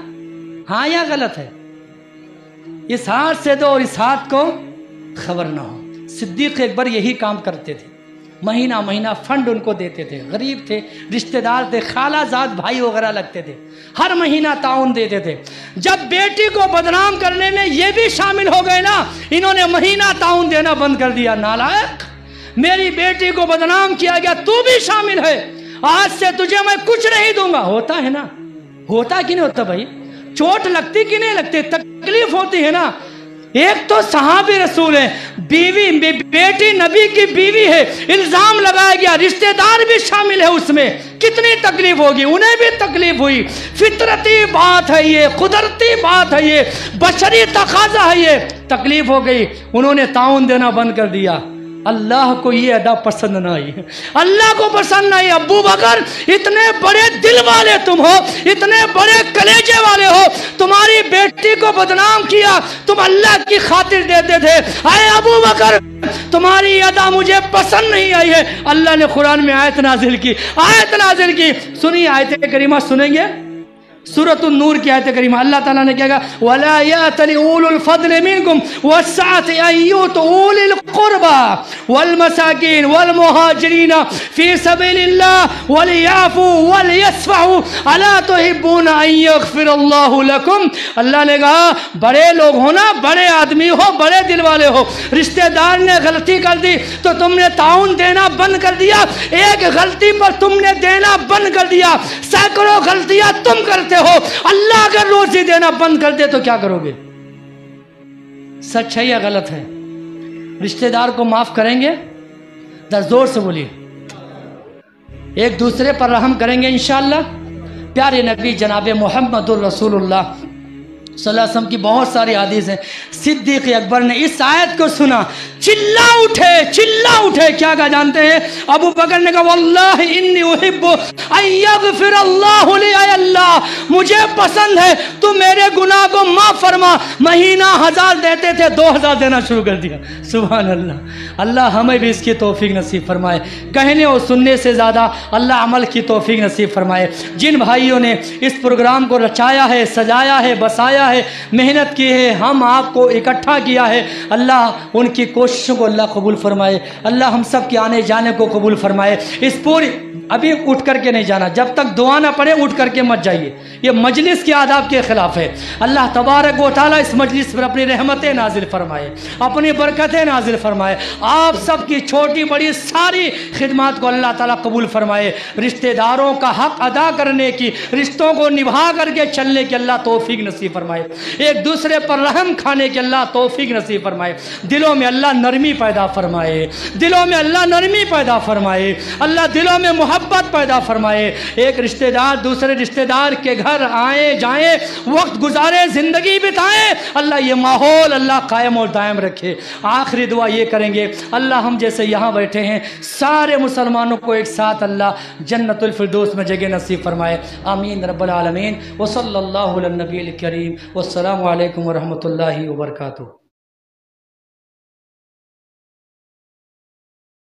हाँ या गलत है? इस हाथ से दो और इस हाथ को खबर ना हो। सिद्दीक अकबर यही काम करते थे, महीना महीना फंड उनको देते थे। गरीब थे, रिश्तेदार थे, खालाजाद भाई वगैरह लगते थे, हर महीना ताउन देते थे। जब बेटी को बदनाम करने में ये भी शामिल हो गए ना, इन्होंने महीना ताउन देना बंद कर दिया। नालायक, मेरी बेटी को बदनाम किया गया, तू भी शामिल है, आज से तुझे मैं कुछ नहीं दूंगा। होता है ना? होता कि नहीं होता भाई? चोट लगती कि नहीं लगती? तकलीफ होती है ना। एक तो सहाबी रसूल है, बीवी बेटी नबी की बीवी है, इल्जाम लगाया गया, रिश्तेदार भी शामिल है उसमें, कितनी तकलीफ होगी? उन्हें भी तकलीफ हुई। फितरती बात है ये, कुदरती बात है ये, बशरी तकाजा है ये। तकलीफ हो गई, उन्होंने ताउन देना बंद कर दिया। अल्लाह को ये अदा पसंद ना आई, अल्लाह को पसंद नहीं। अबू बकर, इतने बड़े दिल वाले तुम हो, इतने बड़े कलेजे वाले हो, तुम्हारी बेटी को बदनाम किया, तुम अल्लाह की खातिर देते थे। अरे अबू बकर, तुम्हारी अदा मुझे पसंद नहीं आई है। अल्लाह ने कुरान में आयत नाजिल की, आयत नाजिल की। सुनिए आयत करीमा, सुनेंगे सूरत नूर की आयत करीमा। अल्लाह ताला ने क्या कहा? वला यातली उलुल फद्ल मिनकुम वस्सअति अन युतूलिल कुर्बा वल मसाकिन वल मुहाजिरीन फी सबीलिल्लाह वलियाफू वलियस्फहू अला तुहिब्बून अन यगफिरल्लाहु लकुम। अल्लाह ने कहा, बड़े लोग हो ना, बड़े आदमी हो, बड़े दिल वाले हो, रिश्तेदार ने गलती कर दी तो तुमने ताउन देना बंद कर दिया। एक गलती पर तुमने देना बंद कर दिया, सैकड़ों गलतियां तुम करते हो। अल्लाह अगर रोजी देना बंद कर दे तो क्या करोगे? सच है या गलत है? रिश्तेदार को माफ करेंगे? जोर से बोलिए। एक दूसरे पर रहम करेंगे इंशाअल्लाह। प्यारे नबी जनाब मुहम्मदुर रसूलुल्लाह सल्लल्लाहु अलैहि वसल्लम की बहुत सारी हदीस हैं। सिद्दीक अकबर ने इस आयत को सुना, चिल्ला उठे, चिल्ला उठे। क्या कहा जानते हैं? अबू बकर ने कहा, वल्लाहि इन्नी उहिब्बु अन यगफिरल्लाहु ली। अल्लाह, मुझे पसंद है तू मेरे गुनाह को माफ फरमा। महीना 1000 देते थे, 2000 देना शुरू कर दिया। सुभान अल्लाह। अल्लाह हमें भी इसकी तौफीक नसीब फरमाए। कहने और सुनने से ज़्यादा अल्लाह अमल की तौफीक नसीब फरमाए। जिन भाइयों ने इस प्रोग्राम को रचाया है, सजाया है, बसाया है, मेहनत की है, हम आपको इकट्ठा किया है, अल्लाह उनकी कोशिशों को अल्लाह कबूल फरमाए। अल्लाह हम सब के आने जाने को कबूल फरमाए। इस पूरी अभी उठ करके नहीं जाना, जब तक दुआ ना पड़े उठ करके मत जाइए, ये मजलिस के आदाब के खिलाफ है। अल्लाह तबारक व तआला इस मजलिस पर अपनी रहमतें नाजिल फरमाए, अपनी बरकतें नाजिल फरमाए। आप सब की छोटी बड़ी सारी खिदमत को अल्लाह ताला कबूल फरमाए। रिश्तेदारों का हक अदा करने की, रिश्तों को निभा करके चलने की अल्लाह तौफीक नसीब फरमाए। एक दूसरे पर रहम खाने की अल्लाह तौफीक नसीब फरमाए। दिलों में अल्लाह नरमी पैदा फरमाए, दिलों में अल्लाह नरमी पैदा फरमाए। अल्लाह दिलों में मोहब्बत पैदा फरमाए। एक रिश्तेदार दूसरे रिश्तेदार के घर आए जाएं, वक्त गुजारे, जिंदगी बिताएं। अल्लाह ये माहौल अल्लाह कायम और दायम रखे। आखिरी दुआ ये करेंगे, अल्लाह हम जैसे यहाँ बैठे हैं सारे मुसलमानों को एक साथ अल्लाह जन्नतुल फिरदौस में जगह नसीब फरमाए। आमीन रब्बल आलमीन। व सल्लल्लाहु अला नबील करीम। वस्सलामु अलैकुम व रहमतुल्लाहि व बरकातुहू।